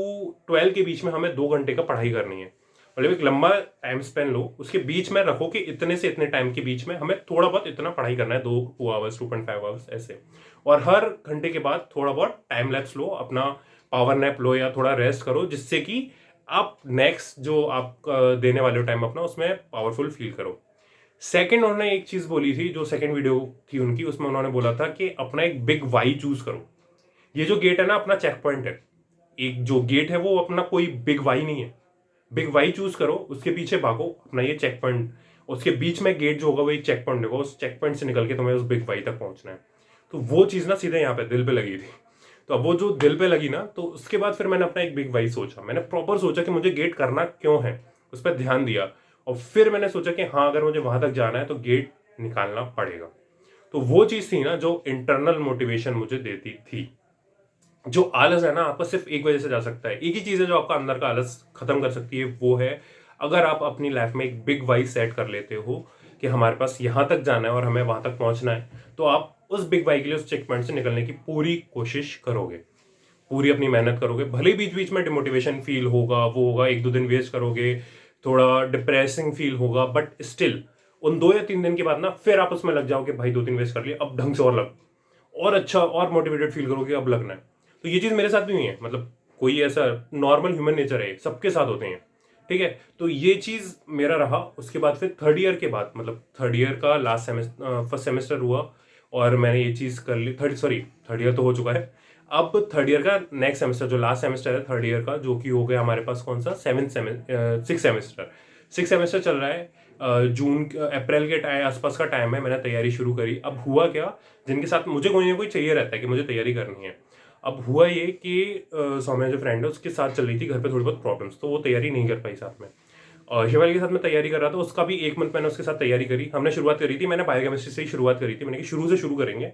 12 के बीच में हमें 2 घंटे का पढ़ाई करनी है, मतलब एक लंबा टाइम स्पेन लो, उसके बीच में रखो कि इतने से इतने टाइम के बीच में हमें थोड़ा बहुत इतना पढ़ाई करना है, 2 आवर्स 2.5 आवर्स ऐसे, और हर घंटे के बाद थोड़ा बहुत टाइम लैप्स लो, अपना पावर नैप लो या थोड़ा रेस्ट करो, जिससे कि आप नेक्स्ट जो आप देने वाले हो टाइम अपना उसमें पावरफुल फील करो। सेकंड उन्होंने एक चीज बोली थी, जो सेकंड वीडियो थी उनकी, उसमें उन्होंने बोला था कि अपना एक बिग वाई चूज करो। ये जो गेट है ना अपना चेक पॉइंट है, एक जो गेट है वो अपना कोई बिग वाई नहीं है, बिग वाई चूज करो, उसके पीछे भागो, अपना ये चेक पॉइंट, उसके बीच में गेट जो होगा वो एक चेक पॉइंट होगा, उस चेक पॉइंट से निकल के तुम्हें उस बिग वाई तक पहुंचना है। तो वो चीज़ ना सीधे यहाँ पे दिल पे लगी थी। तो अब वो जो दिल पे लगी ना, तो उसके बाद फिर मैंने अपना एक बिग वाई सोचा, मैंने प्रॉपर सोचा कि मुझे गेट करना क्यों है, उस पर ध्यान दिया, और फिर मैंने सोचा कि हाँ अगर मुझे वहां तक जाना है तो गेट निकालना पड़ेगा। तो वो चीज़ थी ना जो इंटरनल मोटिवेशन मुझे देती थी। जो आलस है ना आपका सिर्फ एक वजह से जा सकता है, एक ही चीज़ है जो आपका अंदर का आलस खत्म कर सकती है, वो है अगर आप अपनी लाइफ में एक बिग वाई सेट कर लेते हो कि हमारे पास यहाँ तक जाना है और हमें वहां तक पहुंचना है, तो आप उस बिग वाई के लिए उस चेक पॉइंट से निकलने की पूरी कोशिश करोगे, पूरी अपनी मेहनत करोगे। भले ही बीच बीच में डिमोटिवेशन फील होगा, वो होगा, 1-2 दिन वेस्ट करोगे, थोड़ा डिप्रेसिंग फील होगा, बट स्टिल उन 2 या 3 दिन के बाद ना फिर आप उसमें लग जाओगे, भाई 2 दिन वेस्ट कर लिए, अब ढंग से और लग, और अच्छा और मोटिवेटेड फील करोगे, अब लगना है। तो ये चीज़ मेरे साथ भी हुई है, मतलब कोई ऐसा नॉर्मल ह्यूमन नेचर है, सबके साथ होते हैं, ठीक है। तो ये चीज़ मेरा रहा। उसके बाद फिर थर्ड ईयर के बाद, मतलब थर्ड ईयर का लास्ट सेमेस्टर, फर्स्ट सेमेस्टर हुआ और मैंने ये चीज़ कर ली। थर्ड ईयर तो हो चुका है। अब थर्ड ईयर का नेक्स्ट सेमेस्टर, जो लास्ट सेमेस्टर है थर्ड ईयर का, जो कि हो गया हमारे पास कौन सा, सिक्स सेमेस्टर चल रहा है। जून अप्रैल के आसपास का टाइम है, मैंने तैयारी शुरू करी। अब हुआ क्या, जिनके साथ मुझे कोई ना कोई चाहिए रहता है कि मुझे तैयारी करनी है। अब हुआ ये कि सौम्या जो फ्रेंड है उसके साथ चल रही थी घर पे थोड़ी बहुत प्रॉब्लम्स, तो वो तैयारी नहीं कर पाई साथ में। शिवाली के साथ मैं तैयारी कर रहा था, उसका भी 1 मंथ मैंने उसके साथ तैयारी करी। हमने शुरुआत करी थी, मैंने बायोकेमिस्ट्री से ही शुरुआत करी थी, मैंने कि शुरू से शुरू करेंगे।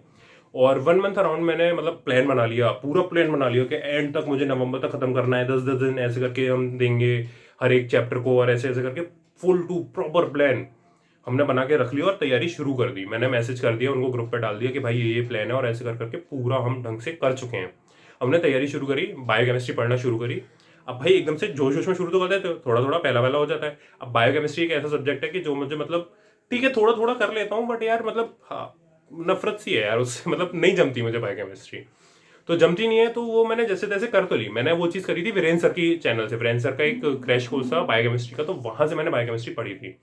और 1 मंथ अराउंड मैंने मतलब प्लान बना लिया, पूरा प्लान बना लिया कि एंड तक मुझे नवंबर तक खत्म करना है, 10-10 दिन ऐसे करके हम देंगे हर एक चैप्टर को, और ऐसे ऐसे करके फुल टू प्रॉपर प्लान हमने बना के रख लिया और तैयारी शुरू कर दी। मैंने मैसेज कर दिया उनको, ग्रुप पे डाल दिया कि भाई ये प्लान है, और ऐसे कर करके पूरा हम ढंग से कर चुके हैं। हमने तैयारी शुरू करी, बायोकेमिस्ट्री पढ़ना शुरू करी। अब भाई एकदम से जोश जोश में शुरू तो कर देते हो, थोड़ा थोड़ा पहला पहला हो जाता है। अब बायोकेमिस्ट्री एक ऐसा सब्जेक्ट है कि जो मुझे मतलब ठीक है थोड़ा थोड़ा कर लेता हूँ, बट यार मतलब हाँ नफरत सी है यार उससे, मतलब नहीं जमती मुझे बायोकेमिस्ट्री। तो जमती नहीं है, तो वो मैंने जैसे तैसे कर तो ली। मैंने वो चीज़ करी थी वीरेंद्र सर की चैनल से, वीरेंद्र सर का एक क्रैश कोर्स था बायोकेमिस्ट्री का, तो वहां से मैंने बायोकेमिस्ट्री पढ़ी थी।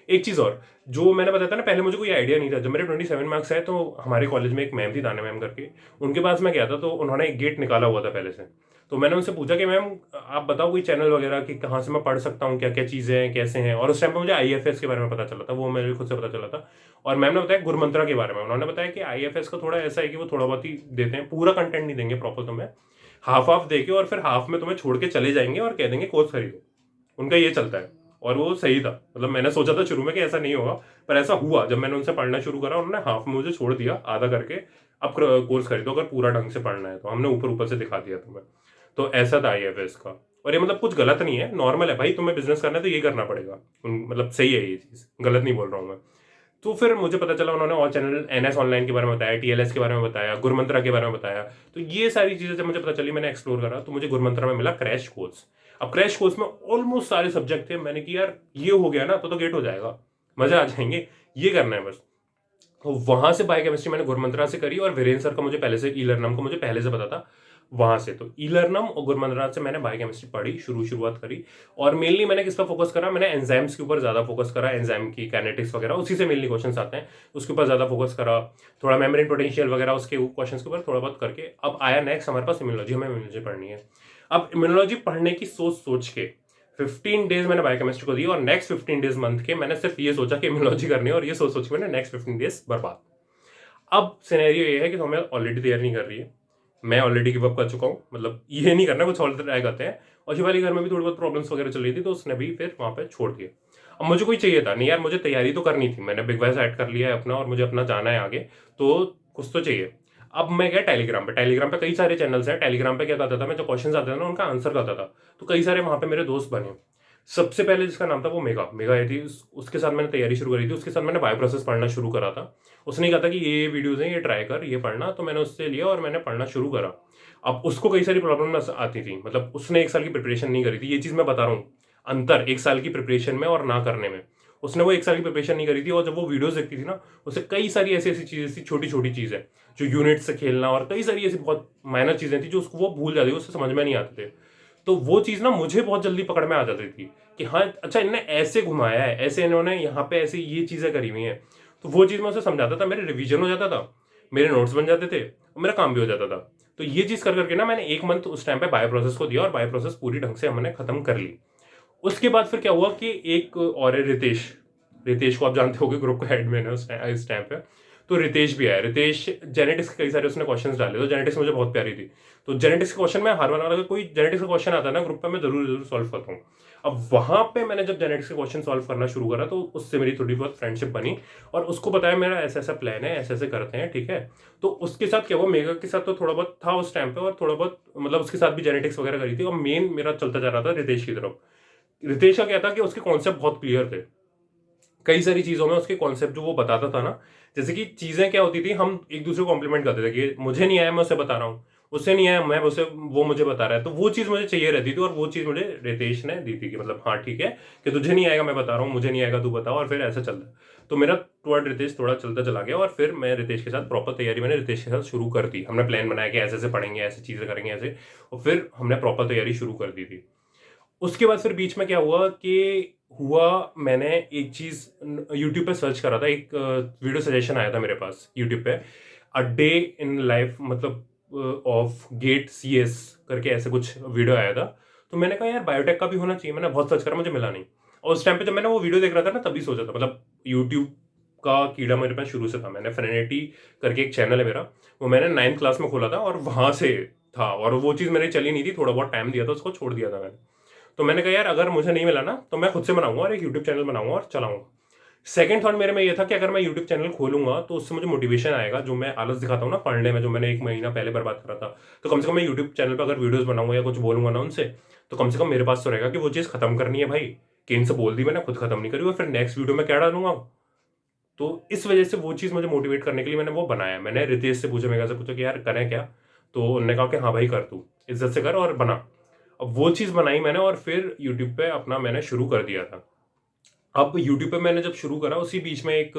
एक चीज़ और, जो मैंने बताया था ना, पहले मुझे कोई आइडिया नहीं था। जब मेरे 27 मार्क्स आए तो हमारे कॉलेज में एक मैम थी, ताना मैम करके, उनके पास मैं गया था, तो उन्होंने एक गेट निकाला हुआ था पहले से। तो मैंने उनसे पूछा कि मैम आप बताओ कोई चैनल वगैरह कि कहाँ से मैं पढ़ सकता हूँ, क्या क्या चीज़ें हैं, कैसे हैं। और उस टाइम पे मुझे IFS के बारे में पता चला था, वो मेरे खुद से पता चला था। और मैम ने बताया गुरुमंत्रा के बारे में। उन्होंने बताया कि IFS का थोड़ा ऐसा है कि वो थोड़ा बहुत ही देते हैं, पूरा कंटेंट नहीं देंगे प्रॉपर तुम्हें, हाफ हाफ देके, और फिर हाफ में तुम्हें छोड़ के चले जाएंगे और कह देंगे कोर्स खरीदो। उनका ये चलता है। और वो सही था, मतलब मैंने सोचा था शुरू में कि ऐसा नहीं होगा, पर ऐसा हुआ। जब मैंने उनसे पढ़ना शुरू करा, उन्होंने हाफ में मुझे छोड़ दिया आधा करके, अब कोर्स खरीदो अगर पूरा ढंग से पढ़ना है तो, हमने ऊपर ऊपर से दिखा दिया तुम्हें। तो ऐसा था IFS का। और ये मतलब कुछ गलत नहीं है, नॉर्मल है भाई, तुम्हें बिजनेस करना है तो ये करना पड़ेगा। मतलब सही है ये चीज़, गलत नहीं बोल रहा हूँ मैं। तो फिर मुझे पता चला, उन्होंने और चैनल NS ऑनलाइन के बारे में बताया, TLS के बारे में बताया, गुरुमंत्रा के बारे में बताया। तो ये सारी चीज़ें जब मुझे पता चली, मैंने एक्सप्लोर करा, तो मुझे गुरुमंत्रा में मिला क्रैश कोर्स। अब क्रैश कोर्स में ऑलमोस्ट सारे सब्जेक्ट थे। मैंने कि यार ये हो गया ना तो गेट हो जाएगा, मजा आ जाएंगे, ये करना है बस। तो वहां से बायोकेमिस्ट्री मैंने गुरुमंत्रा से करी, और वीरेंद्र सर का मुझे पहले से, ई लर्नम को मुझे पहले से पता था वहां से। तो ई लर्नम और गुरुमंत्रा से मैंने बायोकेमिस्ट्री पढ़ी, शुरुआत करी। और मेनली मैंने किस पर फोकस करा, मैंने एंजाइम्स के ऊपर ज्यादा फोकस करा, एंजाइम की काइनेटिक्स वगैरह, उसी से मेनली क्वेश्चन आते हैं, उसके ऊपर ज्यादा फोकस करा। थोड़ा मेम्ब्रेन पोटेंशियल वगैरह उसके क्वेश्चन के ऊपर थोड़ा बहुत करके, अब आया नेक्स्ट हमारे पास इम्यूनोलॉजी। हमें इम्यूनोलॉजी पढ़नी है। अब इम्यूनोलॉजी पढ़ने की सोच सोच के 15 डेज मैंने बायोकेमिस्ट्री को दी, और नेक्स्ट 15 डेज मंथ के मैंने सिर्फ ये सोचा कि इम्यूनोलॉजी करनी है, और ये सोच सोच के मैंने नेक्स्ट 15 डेज बर्बाद। अब सिनेरियो ये है कि हमें ऑलरेडी तैयारी नहीं कर रही है, मैं ऑलरेडी गिव अप कर चुका हूँ, मतलब ये नहीं करना, कुछ और ट्राई करते हैं। और शिवाली घर में भी थोड़ी बहुत प्रॉब्लम्स वगैरह चल रही थी, तो उसने भी फिर वहाँ पे छोड़ दिया। अब मुझे कोई चाहिए था नहीं यार, मुझे तैयारी तो करनी थी, मैंने बिग वैस ऐड कर लिया है अपना, और मुझे अपना जाना है आगे, तो कुछ तो चाहिए। अब मैं गया टेलीग्राम पे कई सारे चैनल्स हैं। टेलीग्राम पे क्या करता था मैं, जो क्वेश्चन आते थे ना उनका आंसर करता था। तो कई सारे वहाँ पे मेरे दोस्त बने। सबसे पहले जिसका नाम था वो मेगा मेगा आई थी, उसके साथ मैंने तैयारी शुरू करी थी। उसके साथ मैंने बायो प्रोसेस पढ़ना शुरू करा था। उसने कहा था कि ये वीडियोस हैं, ये ट्राई कर, ये पढ़ना, तो मैंने उससे लिया और मैंने पढ़ना शुरू करा। अब उसको कई सारी प्रॉब्लम आती थी, मतलब उसने 1 साल की प्रिपरेशन नहीं करी थी, ये चीज़ मैं बता रहा हूँ। अंतर 1 साल की प्रिपरेशन में और ना करने में। उसने वो 1 साल की प्रिपरेशन नहीं करी थी, और जब वो वीडियोस देखती थी ना, उससे कई सारी ऐसी ऐसी चीज़ें थी, छोटी छोटी चीज़ें, जो यूनिट से खेलना, और कई सारी ऐसी बहुत माइनर चीज़ें थी जो उसको वो भूल जाती थी, उससे समझ में नहीं आते थे। तो वो चीज़ ना मुझे बहुत जल्दी पकड़ में आ जाती थी कि हाँ अच्छा इन्होंने ऐसे घुमाया है, ऐसे इन्होंने यहाँ पे ऐसे ये चीज़ें करी हुई हैं। तो वो चीज़ मैं उसे समझाता था, मेरे रिवीजन हो जाता था, मेरे नोट्स बन जाते थे, और मेरा काम भी हो जाता था। तो ये चीज़ कर करके ना मैंने 1 मंथ उस टाइम पे बायो प्रोसेस को दिया, और बायो प्रोसेस पूरी ढंग से हमने खत्म कर ली। उसके बाद फिर क्या हुआ कि एक और है रितेश। रितेश को आप जानते होंगे, ग्रुप का हेड मैंने इस टाइम पे। तो रितेश भी आया। रितेश जेनेटिक्स के कई सारे उसने क्वेश्चंस डाले, तो जेनेटिक्स मुझे बहुत प्यारी थी। तो जेनेटिक्स के क्वेश्चन में हर बार अगर कोई जेनेटिक्स का क्वेश्चन आता है ना ग्रुप पे, मैं जरूर सॉल्व करता हूँ। अब वहां पे मैंने जब जेनेटिक्स के क्वेश्चन सॉल्व करना शुरू करा, तो उससे मेरी थोड़ी बहुत फ्रेंडशिप बनी, और उसको बताया मेरा ऐसा ऐसा प्लान है, ऐसे ऐसे करते हैं, ठीक है। तो उसके साथ क्या हुआ, मेगा के साथ तो थोड़ा बहुत था उस टाइम पे, और थोड़ा बहुत मतलब उसके साथ भी जेनेटिक्स वगैरह करी थी, और मेन मेरा चलता जा रहा था रितेश की तरफ। रितेश का क्या था कि उसके कॉन्सेप्ट बहुत क्लियर थे। कई सारी चीज़ों में उसके कॉन्सेप्ट जो वो बताता था ना, जैसे कि चीज़ें क्या होती थी, हम एक दूसरे को कॉम्प्लीमेंट करते थे कि मुझे नहीं आया मैं उसे बता रहा हूँ, उससे नहीं आया मैं उसे, वो मुझे बता रहा है, तो वो चीज़ मुझे चाहिए रहती थी और वो चीज़ मुझे रितेश ने दी थी कि मतलब हाँ ठीक है कि तुझे नहीं आएगा मैं बता रहा हूँ, मुझे नहीं आएगा तू बताओ, और फिर ऐसा चलता है। तो मेरा टुवर्ड रितेश थोड़ा चलता चला गया और फिर मैं रितेश के साथ प्रॉपर तैयारी मैंने रितेश के साथ शुरू कर दी। हमने प्लान बनाया कि ऐसे ऐसे पढ़ेंगे, ऐसी चीज़ें करेंगे ऐसे, और फिर हमने प्रॉपर तैयारी शुरू कर दी थी। उसके बाद फिर बीच में क्या हुआ कि मैंने एक चीज़ यूट्यूब पे सर्च करा था, एक वीडियो सजेशन आया था मेरे पास यूट्यूब पे, अ डे इन लाइफ मतलब ऑफ गेट सीएस करके ऐसे कुछ वीडियो आया था। तो मैंने कहा यार बायोटेक का भी होना चाहिए, मैंने बहुत सर्च करा, मुझे मिला नहीं। और उस टाइम पे जब मैंने वो वीडियो देख रहा था ना, तभी सोचा था, मतलब यूट्यूब का कीड़ा मेरे पास शुरू से था। मैंने फ्रेनेटी करके एक चैनल है मेरा, वो मैंने 9th क्लास में खोला था और वहां से था, और वो चीज़ मेरी चली नहीं थी, थोड़ा बहुत टाइम दिया था उसको, छोड़ दिया था मैंने। तो मैंने कहा यार अगर मुझे नहीं मिला ना तो मैं खुद से बनाऊंगा और एक यूट्यूब चैनल बनाऊंगा और चलाऊंगा। सेकंड थॉट मेरे में ये था कि अगर मैं यूट्यूब चैनल खोलूंगा तो उससे मुझे मोटिवेशन आएगा, जो मैं आलस दिखाता हूँ ना पढ़ने में, जो मैंने एक महीना पहले बर्बाद करा था, तो कम से कम मैं यूट्यूब चैनल पर अगर वीडियोस बनाऊंगा या कुछ बोलूंगा ना उनसे, तो कम से कम मेरे पास तो रहेगा कि वो चीज़ खत्म करनी है भाई, कि इनसे बोल दी मैंने, खुद खत्म नहीं करी, और फिर नेक्स्ट वीडियो में क्या डालूंगा। तो इस वजह से वो चीज़ मुझे मोटिवेट करने के लिए मैंने वो बनाया। मैंने रितेश से पूछा, मेरे से पूछा कि यार करें क्या, तो उन्होंने कहा कि हाँ भाई कर, तू इज्जत से कर और बना। अब वो चीज़ बनाई मैंने और फिर यूट्यूब पे अपना मैंने शुरू कर दिया था। अब यूट्यूब पे मैंने जब शुरू करा, उसी बीच में एक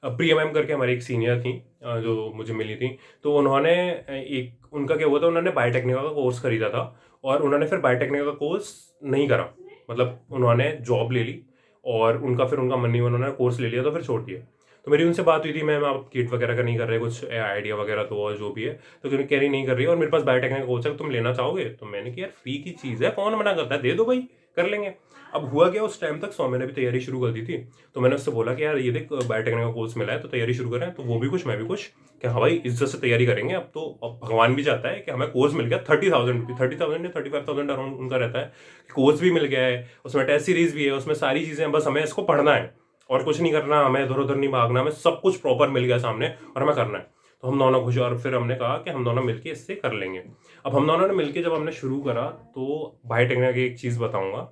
प्रिया मैम करके हमारी एक सीनियर थी, जो मुझे मिली थी। तो उन्होंने एक उनका क्या हुआ था, उन्होंने बायोटेक्निका का कोर्स खरीदा था और उन्होंने फिर बायोटेक्निका का कोर्स नहीं करा, मतलब उन्होंने जॉब ले ली और उनका फिर उनका मन नहीं हुआ, उन्होंने कोर्स ले लिया तो फिर छोड़ दिया। तो मेरी उनसे बात हुई थी, मैम आप किट वगैरह का नहीं कर रहे, कुछ आइडिया वगैरह तो और जो भी है, तो क्योंकि कैरी नहीं कर रही है और मेरे पास बायोटेक्निका कोर्स है, तुम लेना चाहोगे? तो मैंने कहा यार फ्री की चीज़ है, कौन मना करता है, दे दो भाई, कर लेंगे। अब हुआ क्या, उस टाइम तक सौम्य ने भी तैयारी शुरू कर दी थी। तो मैंने उससे बोला कि यार ये देख बायोटेक्निक का कोर्स मिला है तो तैयारी शुरू करें, तो वो भी कुछ मैं भी कुछ, कि हाँ भाई इज्जत से तैयारी करेंगे। अब तो अब भगवान भी चाहता है कि हमें कोर्स मिल गया 30,000 30,000 या 35,000 अराउंड उनका रहता है, कि कोर्स भी मिल गया है, उसमें टेस्ट सीरीज भी है, उसमें सारी चीज़ें, बस हमें इसको पढ़ना है और कुछ नहीं करना, हमें इधर उधर नहीं भागना, हमें सब कुछ प्रॉपर मिल गया सामने और हमें करना है। तो हम दोनों खुश, और फिर हमने कहा कि हम दोनों मिलके इससे कर लेंगे। अब हम दोनों ने मिलके जब हमने शुरू करा, तो बायोटेक्निक की एक चीज़ बताऊंगा,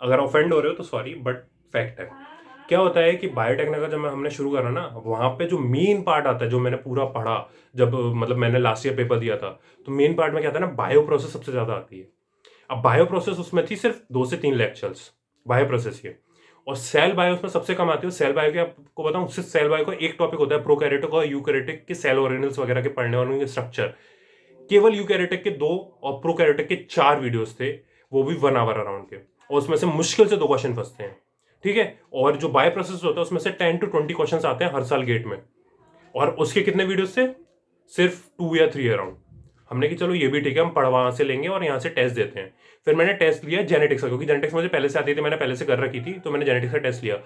अगर ऑफेंड हो रहे हो तो सॉरी, बट फैक्ट है। क्या होता है कि बायोटेक्निक का जब हमने शुरू करा ना, वहाँ पे जो मेन पार्ट आता है, जो मैंने पूरा पढ़ा, जब मतलब मैंने लास्ट ईयर पेपर दिया था, तो मेन पार्ट में क्या था ना, बायो प्रोसेस सबसे ज़्यादा आती है। अब बायो प्रोसेस उसमें थी सिर्फ 2 से 3 लेक्चर्स, बायो प्रोसेस के। और सेल बायो उसमें सबसे कम आती है। सेल बायो के आपको बताऊं, सिर्फ सेल बायो का एक टॉपिक होता है, प्रोकैरियोटिक और यूकैरियोटिक के सेल ऑर्गेनेल्स वगैरह के पढ़ने और उनके स्ट्रक्चर। केवल यूकैरियोटिक के 2 और प्रोकैरियोटिक के 4 वीडियोस थे, वो भी 1 आवर अराउंड के, और उसमें से मुश्किल से 2 क्वेश्चन फंसते हैं, ठीक है। और जो बायो प्रोसेस होता है उसमें से 10 to 20 क्वेश्चन आते हैं हर साल गेट में, और उसके कितने वीडियोस थे, सिर्फ 2 या 3 अराउंड। हमने कि चलो ये भी ठीक है, हम पढ़ वहां से लेंगे और यहाँ से टेस्ट देते हैं। फिर मैंने टेस्ट लिया जेनेटिक्स का, क्योंकि जेनेटिक्स मुझे पहले से आती थी, मैंने पहले से कर रखी थी, तो मैंने जेनेटिक्स का टेस्ट लिया।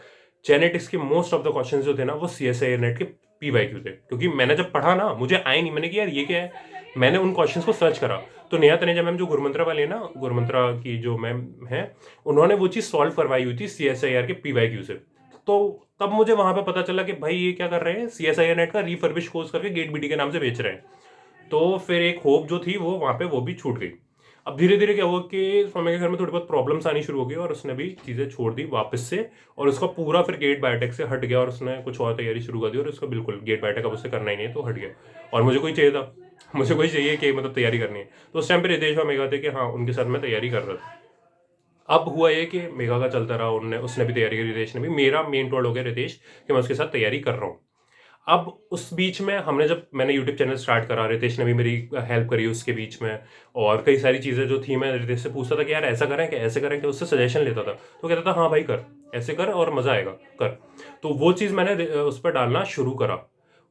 जेनेटिक्स के मोस्ट ऑफ द क्वेश्चन जो थे ना, वो CSIR नेट के PYQ थे, क्योंकि मैंने जब पढ़ा ना मुझे आए नहीं, मैंने कि यार ये क्या है, मैंने उन क्वेश्चंस को सर्च करा। तो नेहा तनेजा मैम जो गुरुमंत्रा वाली है ना, गुरुमंत्रा की जो मैम है, उन्होंने वो चीज़ सॉल्व करवाई हुई थी CSIR के PYQ से। तो तब मुझे वहां पे पता चला कि भाई ये क्या कर रहे हैं, CSIR नेट का रिफर्बिश कोर्स करके गेट BT के नाम से बेच रहे हैं। तो फिर एक होप जो थी वो वहाँ पे वो भी छूट गई। अब धीरे धीरे क्या हुआ कि सौम्य के घर में थोड़ी बहुत प्रॉब्लम्स आनी शुरू हो गई और उसने भी चीज़ें छोड़ दी वापस से, और उसका पूरा फिर गेट बायोटेक से हट गया और उसने कुछ और तैयारी शुरू कर दी, और उसका बिल्कुल गेट बायोटेक अब उससे करना ही नहीं है, तो हट गया। और मुझे कोई चाहिए था, मुझे कोई चाहिए कि मतलब तैयारी करनी है, तो उस टाइम पे रितेश और मेघा थे कि हाँ उनके साथ मैं तैयारी कर रहा था। अब हुआ ये कि मेघा का चलता रहा, उनने उसने भी तैयारी करी, रितेश ने भी, मेरा मेन टोल हो गया रितेश कि मैं उसके साथ तैयारी कर रहा हूँ। अब उस बीच में हमने जब मैंने यूट्यूब चैनल स्टार्ट करा, रितेश ने भी मेरी हेल्प करी उसके बीच में, और कई सारी चीज़ें जो थी मैं रितेश से पूछता था कि यार ऐसा करें कि ऐसे करें, कि उससे सजेशन लेता था, तो कहता था हाँ भाई कर, ऐसे कर और मज़ा आएगा, कर। तो वो चीज़ मैंने उस पर डालना शुरू करा।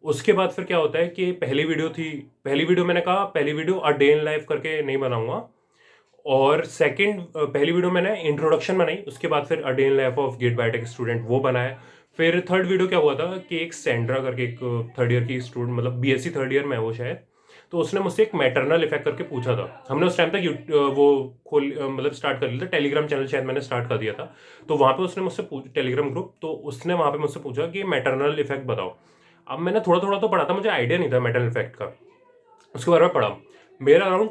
उसके बाद फिर क्या होता है कि पहली वीडियो थी, पहली वीडियो मैंने कहा पहली video a day in life करके नहीं बनाऊंगा, और सेकंड पहली वीडियो मैंने इंट्रोडक्शन बनाई, उसके बाद फिर a day in life of GATE biotech student वो बनाया। फिर थर्ड वीडियो क्या हुआ था कि एक सेंड्रा करके एक थर्ड ईयर की स्टूडेंट, मतलब BSc थर्ड ईयर में है वो शायद, तो उसने मुझसे एक मैटरनल इफेक्ट करके पूछा था। हमने उस टाइम तक वो खोल मतलब स्टार्ट कर लिया था, टेलीग्राम चैनल शायद मैंने स्टार्ट कर दिया था। तो वहाँ पे उसने मुझसे टेलीग्राम ग्रुप, तो उसने वहाँ पे मुझसे पूछा कि मैटरनल इफेक्ट बताओ। अब मैंने थोड़ा थोड़ा तो पढ़ा था, मुझे आइडिया नहीं था मैटरनल इफेक्ट का, उसके बारे में पढ़ा। मेरा अराउंड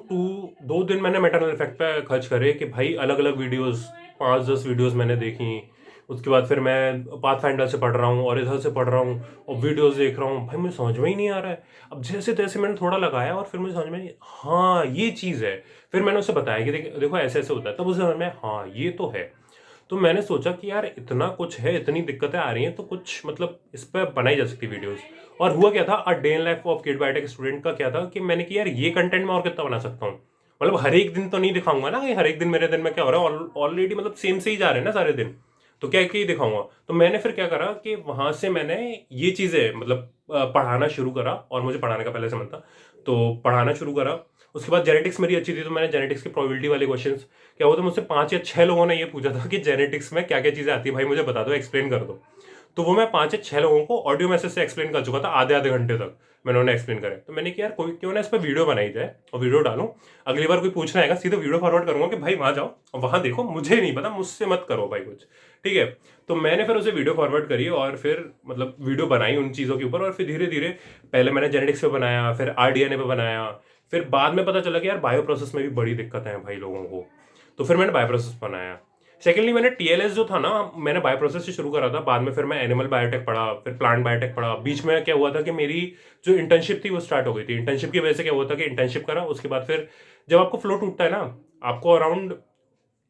2 दिन मैंने मैटरनल इफेक्ट पे खर्च करे कि भाई अलग अलग वीडियोस 5-10 वीडियोस मैंने देखी। उसके बाद फिर मैं पाथफाइंडर से पढ़ रहा हूँ और इधर से पढ़ रहा हूँ और वीडियोस देख रहा हूँ, भाई मुझे समझ में ही नहीं आ रहा है। अब जैसे तैसे मैंने थोड़ा लगाया और फिर मुझे समझ में, हाँ ये चीज़ है। फिर मैंने उसे बताया कि देखो ऐसे ऐसे होता है, तब उसे समझ में हाँ ये तो है। तो मैंने सोचा कि यार इतना कुछ है, इतनी दिक्कतें आ रही हैं, तो कुछ मतलब इस पर बनाई जा सकती वीडियोस। और हुआ क्या था, अ day in life of kid biotech student का क्या था कि मैंने कि यार ये कंटेंट मैं और कितना बना सकता हूँ। मतलब हर एक दिन तो नहीं दिखाऊंगा ना कि हर एक दिन मेरे दिन में क्या हो रहा है, ऑलरेडी मतलब सेम से ही जा रहे हैं ना सारे दिन, तो क्या क्या ही दिखाऊंगा। तो मैंने फिर क्या करा कि वहां से मैंने ये चीजें मतलब पढ़ाना शुरू करा, और मुझे पढ़ाने का पहले से मन था, तो पढ़ाना शुरू करा। उसके बाद जेनेटिक्स मेरी अच्छी थी, तो मैंने जेनेटिक्स की प्रोबेबिलिटी वाले क्वेश्चंस, क्या हुआ था मुझसे 5 या 6 लोगों ने ये पूछा था कि जेनेटिक्स में क्या क्या चीजें आती है भाई मुझे बता दो, एक्सप्लेन कर दो। तो वो मैं 5 या 6 लोगों को ऑडियो मैसेज से एक्सप्लेन कर चुका था, आधे आधे घंटे तक मैंने उन्हें एक्सप्लेन करे। तो मैंने किया यार कोई क्यों ना इस पर वीडियो बनाई जाए और वीडियो डालूं। अगली बार कोई पूछना आएगा सीधे वीडियो फॉरवर्ड करूंगा कि भाई वहां जाओ और वहां देखो, मुझे नहीं पता, मुझसे मत करो भाई कुछ, ठीक है। तो मैंने फिर उसे वीडियो फॉरवर्ड करी और फिर मतलब वीडियो बनाई उन चीज़ों के ऊपर, और फिर धीरे धीरे पहले मैंने जेनेटिक्स पे बनाया, फिर आरडीएनए पे बनाया। फिर बाद में पता चला कि यार बायो प्रोसेस में भी बड़ी दिक्कत है भाई लोगों को, तो फिर मैंने बायो प्रोसेस बनाया। सेकेंडली मैंने टीएलएस जो था ना, मैंने बायो प्रोसेस से शुरू करा था, बाद में फिर मैं एनिमल बायोटेक पढ़ा, फिर प्लांट बायोटेक पढ़ा। बीच में क्या हुआ था कि मेरी जो इंटर्नशिप थी वो स्टार्ट हो गई थी। इंटर्नशिप की वजह से क्या हुआ था कि इंटर्नशिप करा, उसके बाद फिर जब आपको फ्लो टूटता है ना, आपको अराउंड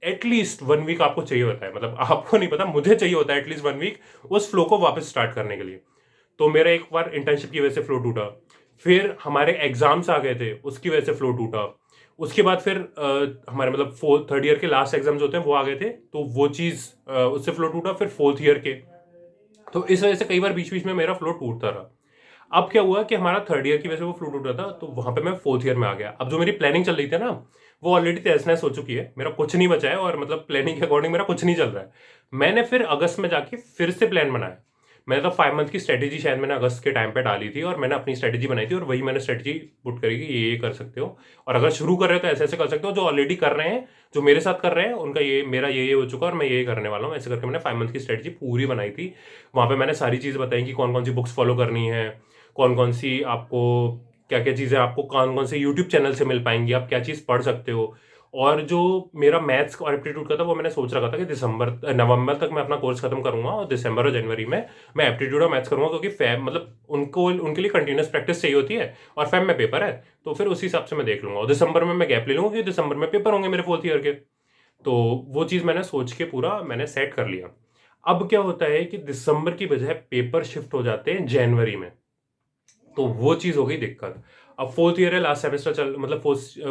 एटलीस्ट 1 वीक आपको चाहिए होता है, मतलब आपको नहीं पता, मुझे चाहिए होता है एटलीस्ट 1 वीक उस फ्लो को वापस स्टार्ट करने के लिए। तो मेरा एक बार इंटर्नशिप की वजह से फ्लो टूटा, फिर हमारे एग्जाम्स आ गए थे उसकी वजह से फ्लो टूटा। उसके बाद फिर हमारे मतलब फोर्थ थर्ड ईयर के लास्ट एग्जाम्स होते हैं वो आ गए थे, तो वो चीज़ उससे फ्लो टूटा। फिर फोर्थ ईयर के, तो इस वजह से कई बार बीच बीच में मेरा फ्लो टूटता रहा। अब क्या हुआ कि हमारा थर्ड ईयर की वजह से वो फ्लो टूट रहा था, तो वहां पे मैं फोर्थ ईयर में आ गया। अब जो मेरी प्लानिंग चल रही थी ना, वो ऑलरेडी तहस नहस हो चुकी है, मेरा कुछ नहीं बचा है, और मतलब प्लानिंग के अकॉर्डिंग मेरा कुछ नहीं चल रहा है। मैंने फिर अगस्त में जाके फिर से प्लान बनाया। मैंने तो 5 मंथ की स्ट्रेटेजी शायद मैंने अगस्त के टाइम पे डाली थी, और मैंने अपनी स्ट्रेटेजी बनाई थी, और वही मैंने स्ट्रेटेजी पुट करी कि ये कर सकते हो, और अगर शुरू कर रहे हो तो ऐसे ऐसे कर सकते हो। जो ऑलरेडी कर रहे हैं, जो मेरे साथ कर रहे हैं, उनका ये मेरा ये हो चुका है और मैं ये करने वाला हूँ। ऐसे करके मैंने 5 मंथ की स्ट्रेटेजी पूरी बनाई थी। वहां पे मैंने सारी चीज़ बताई कि कौन कौन सी बुक्स फॉलो करनी है, कौन कौन सी आपको क्या क्या चीज़ें आपको कौन कौन से यूट्यूब चैनल से मिल पाएंगी, आप क्या चीज़ पढ़ सकते हो। और जो मेरा मैथ्स और एप्टीट्यूड का था, वो मैंने सोच रखा था कि नवंबर तक मैं अपना कोर्स खत्म करूंगा, और दिसंबर और जनवरी में मैं एप्टीट्यूड और मैथ्स करूंगा, क्योंकि फैब मतलब उनको उनके लिए कंटिन्यूस प्रैक्टिस चाहिए होती है, और फैब में पेपर है, तो फिर उसी हिसाब से मैं देख लूंगा। और दिसंबर में मैं गैप ले लूंगा क्योंकि दिसंबर में पेपर होंगे मेरे फोर्थ ईयर के। तो वो चीज़ मैंने सोच के पूरा मैंने सेट कर लिया। अब क्या होता है कि दिसंबर की बजाय पेपर शिफ्ट हो जाते हैं जनवरी में, तो वो चीज़ हो गई दिक्कत। अब फोर्थ ईयर है, लास्ट सेमेस्टर चल मतलब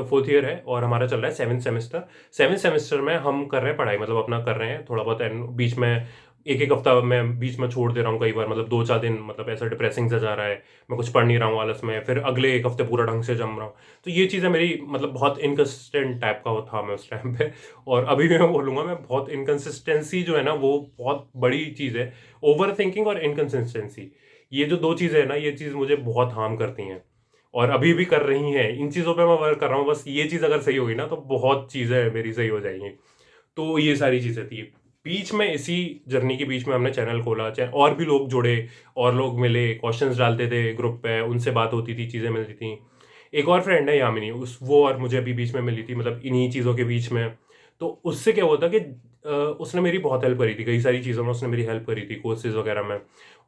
फोर्थ ईयर है, और हमारा चल रहा है 7th सेमेस्टर। 7th सेमेस्टर में हम कर रहे हैं पढ़ाई, मतलब अपना कर रहे हैं थोड़ा बहुत, बीच में एक एक हफ्ता मैं बीच में छोड़ दे रहा हूँ कई बार, मतलब 2-4 दिन, मतलब ऐसा डिप्रेसिंग से जा रहा है, मैं कुछ पढ़ नहीं रहा हूँ आलस में, फिर अगले एक हफ्ते पूरा ढंग से जम रहा हूँ। तो ये चीज़ें मेरी मतलब बहुत इनकन्सिस्टेंट टाइप का था मैं उस टाइम पे, और अभी भी मैं बोलूँगा मैं बहुत इनकन्सिस्टेंसी जो है ना वो बहुत बड़ी चीज़ है। ओवर थिंकिंग और इनकन्सिस्टेंसी, ये जो दो चीज़ें हैं ना, ये चीज़ मुझे बहुत हार्म करती हैं, और अभी भी कर रही हैं। इन चीज़ों पे मैं वर्क कर रहा हूँ, बस ये चीज़ अगर सही होगी ना तो बहुत चीज़ें मेरी सही हो जाएंगी। तो ये सारी चीज़ें थी। बीच में इसी जर्नी के बीच में हमने चैनल खोला, और भी लोग जुड़े, और लोग मिले, क्वेश्चंस डालते थे ग्रुप पे, उनसे बात होती थी, चीज़ें मिलती थी। एक और फ्रेंड है यामिनी, उस वो और मुझे अभी बीच में मिली थी, मतलब इन्हीं चीज़ों के बीच में। तो उससे क्या होता कि उसने मेरी बहुत हेल्प करी थी, कई सारी चीज़ों में उसने मेरी हेल्प करी थी, कोर्सेज वगैरह में।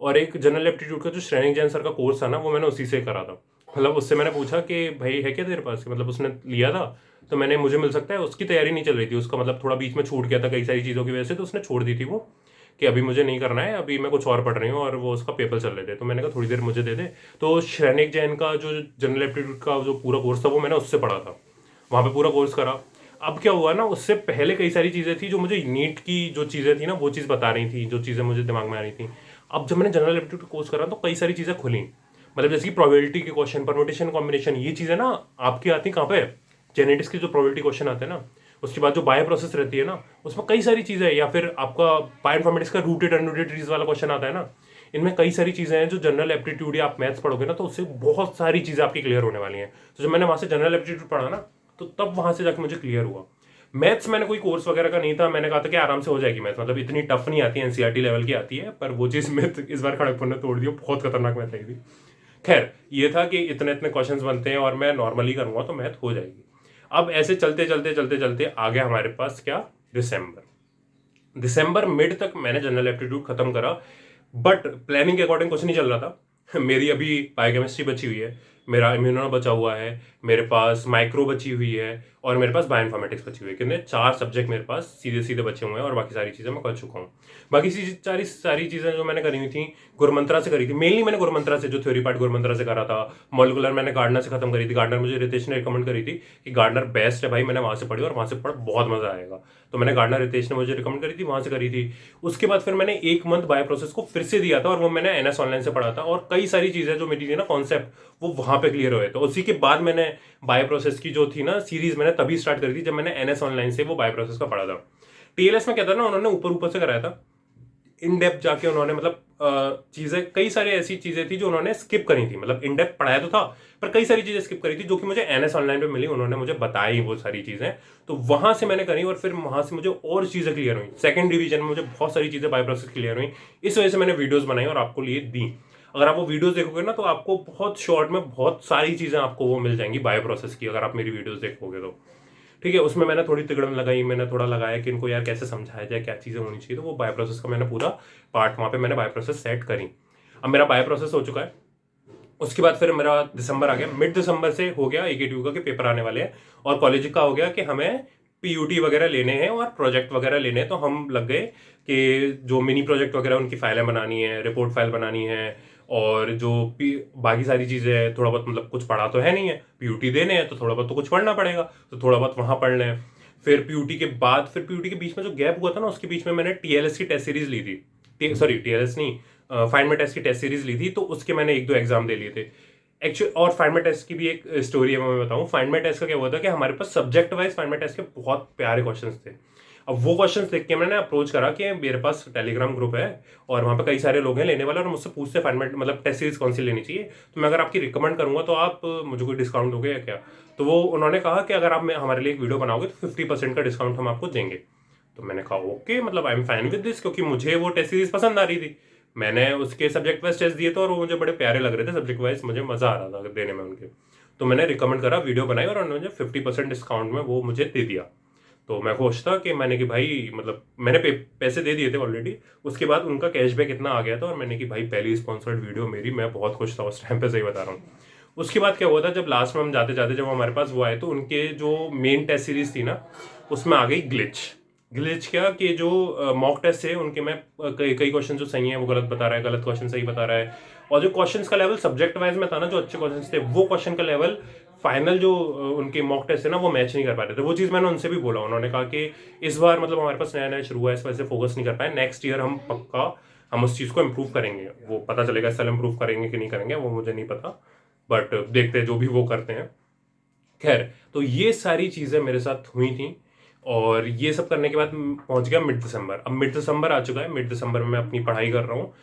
और एक जनरल एप्टीट्यूड का जो श्रेणिक जैन सर का कोर्स था ना, वो मैंने उसी से करा था। मतलब उससे मैंने पूछा कि भाई है क्या तेरे पास, मतलब उसने लिया था, तो मैंने मुझे मिल सकता है। उसकी तैयारी नहीं चल रही थी, उसका मतलब थोड़ा बीच में छूट गया था कई सारी चीज़ों की वजह से, तो उसने छोड़ दी थी वो, कि अभी मुझे नहीं करना है, अभी मैं कुछ और पढ़ रही हूँ, और वो उसका पेपर चल रहे थे। तो मैंने कहा थोड़ी देर मुझे दे दे। तो श्रेणिक जैन का जो जनरल एप्टीट्यूड का जो पूरा कोर्स था वो मैंने उससे पढ़ा था, वहाँ पे पूरा कोर्स करा। अब क्या हुआ ना, उससे पहले कई सारी चीज़ें थी जो मुझे नीट की जो चीज़ें थी ना, वो चीज़ बता रही थी, जो चीज़ें मुझे दिमाग में आ रही थी। अब जब मैंने जनरल एप्टीट्यूड कोर्स करा तो कई सारी चीज़ें खुली, मतलब जैसे कि प्रोबेबिलिटी के क्वेश्चन, परम्यूटेशन कॉम्बिनेशन, ये चीज़ें ना आपकी आती कहाँ पे, जेनेटिक्स के जो प्रोबेबिलिटी क्वेश्चन आते हैं ना, उसके बाद जो बायो प्रोसेस रहती है ना, उसमें कई सारी चीज़ें, या फिर आपका बायोइन्फॉर्मेटिक्स का रूटेड अनरूटेड ट्रीज वाला क्वेश्चन आता है ना, इनमें कई सारी चीज़ें हैं जो जनरल एप्टीट्यूड या आप मैथ्स पढ़ोगे ना, तो उससे बहुत सारी चीज़ें आपकी क्लियर होने वाली हैं। तो जब मैंने वहाँ से जनरल एप्टीट्यूड पढ़ा ना, तो तब वहाँ से जाकर मुझे क्लियर हुआ। मैथ्स मैंने कोई कोर्स वगैरह का नहीं था, मैंने कहा था कि आराम से हो जाएगी मैथ्स, मतलब इतनी टफ नहीं आती है, एनसीईआरटी लेवल की आती है, पर वो चीज़ मैथ इस बार खड़गपुर ने तोड़ दी, बहुत खतरनाक मैथ आई थी। खैर ये था कि इतने इतने क्वेश्चंस बनते हैं और मैं नॉर्मली करूँगा तो मैथ हो जाएगी। अब ऐसे चलते चलते चलते चलते आ गया हमारे पास क्या, दिसंबर। दिसंबर मिड तक मैंने जनरल एप्टीट्यूड खत्म करा, बट प्लानिंग के अकॉर्डिंग कुछ नहीं चल रहा था। मेरी अभी बायोकेमिस्ट्री बची हुई है, मेरा इम्यूनो बचा हुआ है, मेरे पास माइक्रो बची हुई है और मेरे पास बायोइन्फॉर्मेटिक्स बची हुई है। कितने 4 सब्जेक्ट मेरे पास सीधे सीधे बचे हुए हैं और बाकी सारी चीज़ें मैं कर चुका हूँ। बाकी सारी चीज़ें जो मैंने करी हुई थी गुरुमंत्रा से करी थी। मेनली मैंने गुरुमंत्रा से जो थ्योरी पार्ट गुरुमंत्रा से करा था। मॉलिकुलर मैंने गार्डनर से खत्म करी थी। गार्डनर मुझे रितेश ने रिकमेंड करी थी कि गार्डनर बेस्ट है भाई, मैंने वहाँ से पढ़ी और वहाँ से पढ़ बहुत मजा आएगा। तो मैंने गार्डनर रितेश ने मुझे रिकमेंड करी थी, वहाँ से करी थी। उसके बाद फिर मैंने 1 मंथ बायो प्रोसेस को फिर से दिया था और वो मैंने एनएस ऑनलाइन से पढ़ा था और कई सारी चीज़ें जो मेरी थी ना कॉन्सेप्ट वो वहाँ पे क्लियर हुए। तो उसी के बाद मैंने बायो प्रोसेस की जो थी ना सीरीज मैंने तभी स्टार्ट करी थी जब मैंने एनएस ऑनलाइन से वो बायो प्रोसेस का पढ़ा था। टीएलएस में क्या था ना, उन्होंने ऊपर ऊपर से कराया था, इन डेप्थ जाके उन्होंने मतलब चीजें कई सारी ऐसी चीजें थी जो उन्होंने स्किप करी थी। मतलब इन डेप्थ पढ़ाया तो था पर कई सारी चीजें स्किप करी थी जो कि मुझे एनएस ऑनलाइन पे मिली, उन्होंने मुझे बताई वो सारी चीजें। तो वहां से मैंने करी और फिर वहां से मुझे और चीजें क्लियर हुई। सेकंड डिवीजन में मुझे बहुत सारी चीजें बायो प्रोसेस क्लियर हुई। इस वजह से मैंने वीडियोस बनाई और आपको लिए दी। अगर आप वो वीडियोस देखोगे ना तो आपको बहुत शॉर्ट में बहुत सारी चीजें आपको वो मिल जाएंगी बायो प्रोसेस की, अगर आप मेरी वीडियोस देखोगे तो। ठीक है, उसमें मैंने थोड़ी तिगड़म लगाई, मैंने थोड़ा लगाया कि इनको यार कैसे समझाया जाए, क्या चीज़ें होनी चाहिए। तो वो बायो प्रोसेस का मैंने पूरा पार्ट वहाँ पे मैंने बायो प्रोसेस सेट करी। अब मेरा बायो प्रोसेस हो चुका है। उसके बाद फिर मेरा दिसंबर आ गया। मिड दिसंबर से हो गया AKTU का कि पेपर आने वाले हैं और कॉलेज का हो गया कि हमें PUT वगैरह लेने हैं और प्रोजेक्ट वगैरह लेने हैं। तो हम लग गए कि जो मिनी प्रोजेक्ट वगैरह उनकी फाइलें बनानी है, रिपोर्ट फाइल बनानी है और जो बाकी सारी चीज़ें हैं थोड़ा बहुत, मतलब कुछ पढ़ा तो है नहीं है, PUT देने हैं तो थोड़ा बहुत तो कुछ पढ़ना पड़ेगा, तो थोड़ा बहुत वहाँ पढ़ लें। फिर PUT के बाद फिर PUT के बीच में जो गैप हुआ था ना उसके बीच में मैंने TLS की टेस्ट सीरीज ली थी। सॉरी TLS नहीं, फाइंड माई टेस्ट की टेस्ट सीरीज ली थी। तो उसके मैंने 1-2 एग्जाम दे लिए थे एक्चुअली। और फाइंड माई टेस्ट की भी एक स्टोरी है, मैं बताऊं। फाइंड माई टेस्ट का क्या हुआ था कि हमारे पास subject wise find my test के बहुत प्यारे क्वेश्चंस थे। अब वो क्वेश्चंस देख के मैंने अप्रोच करा कि मेरे पास टेलीग्राम ग्रुप है और वहाँ पे कई सारे लोग हैं लेने वाले और मुझसे पूछते फाइंड माई मतलब टेस्ट सीरीज कौन सी लेनी चाहिए, तो मैं अगर आपकी रिकमेंड करूंगा तो आप मुझे कोई डिस्काउंट दोगे या क्या। तो वो उन्होंने कहा कि अगर आप हमारे लिए एक वीडियो बनाओगे तो 50% का डिस्काउंट हम आपको देंगे। तो मैंने कहा ओके, मतलब I am fine with this, क्योंकि मुझे वो टेस्ट सीरीज पसंद आ रही थी। मैंने उसके सब्जेक्ट वाइज टेस्ट दिए थे और वो मुझे बड़े प्यारे लग रहे थे सब्जेक्ट वाइज, मुझे मजा आ रहा था देने में उनके। तो मैंने रिकमेंड करा, वीडियो बनाई और उन्होंने 50% डिस्काउंट में वो मुझे दे दिया। तो मैं खुश था कि मैंने कि भाई मतलब मैंने पैसे दे दिए थे ऑलरेडी। उसके बाद उनका कैशबैक इतना आ गया था और मैंने कि भाई पहली स्पॉन्सर्ड वीडियो मेरी, मैं बहुत खुश था उस टाइम पे, सही बता रहा हूँ। उसके बाद क्या हुआ था, जब लास्ट में हम जाते जाते जब हमारे पास वो आए तो उनके जो मेन टेस्ट सीरीज थी ना उसमें आ गई ग्लिच। ग्लिच क्या कि जो मॉक टेस्ट है उनके में कई क्वेश्चन जो सही है वो गलत बता रहा है, गलत क्वेश्चन सही बता रहा है। और जो क्वेश्चंस का लेवल सब्जेक्ट वाइज में था ना, जो अच्छे क्वेश्चंस थे, वो क्वेश्चन का लेवल फाइनल जो उनके मॉक टेस्ट है ना वो मैच नहीं कर पा रहे थे। वो चीज़ मैंने उनसे भी बोला, उन्होंने कहा कि इस बार मतलब हमारे पास नया नया शुरू हुआ है, इस वजह से फोकस नहीं कर पाए, नेक्स्ट ईयर हम पक्का हम उस चीज़ को इम्प्रूव करेंगे। वो पता चलेगा इस साल इम्प्रूव करेंगे कि नहीं करेंगे वो मुझे नहीं पता, बट देखते हैं जो भी वो करते हैं। खैर, तो ये सारी चीज़ें मेरे साथ हुई थी और ये सब करने के बाद पहुंच गया मिड दिसंबर। अब मिड दिसंबर आ चुका है, मिड दिसंबर में मैं अपनी पढ़ाई कर रहा हूँ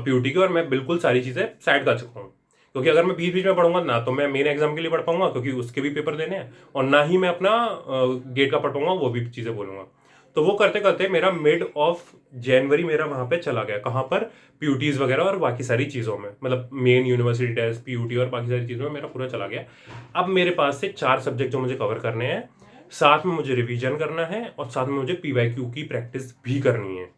PUT की और मैं बिल्कुल सारी चीज़ें साइड कर चुका हूँ। क्योंकि अगर मैं बीच बीच में पढ़ूंगा ना तो मैं मेन एग्जाम के लिए पढ़ पाऊंगा क्योंकि उसके भी पेपर देने हैं, और ना ही मैं अपना गेट का पढ़ पाऊंगा, वो भी चीज़ें बोलूंगा। तो वो करते करते मेरा मिड ऑफ जनवरी मेरा वहाँ पे चला गया, कहाँ पर, PUTs वगैरह और बाकी सारी चीज़ों में, मतलब मेन यूनिवर्सिटी टेस्ट PUT और बाकी सारी चीज़ों में मेरा पूरा चला गया। अब मेरे पास से 4 सब्जेक्ट जो मुझे कवर करने हैं, साथ में मुझे रिवीजन करना है और साथ में मुझे PYQ की प्रैक्टिस भी करनी है।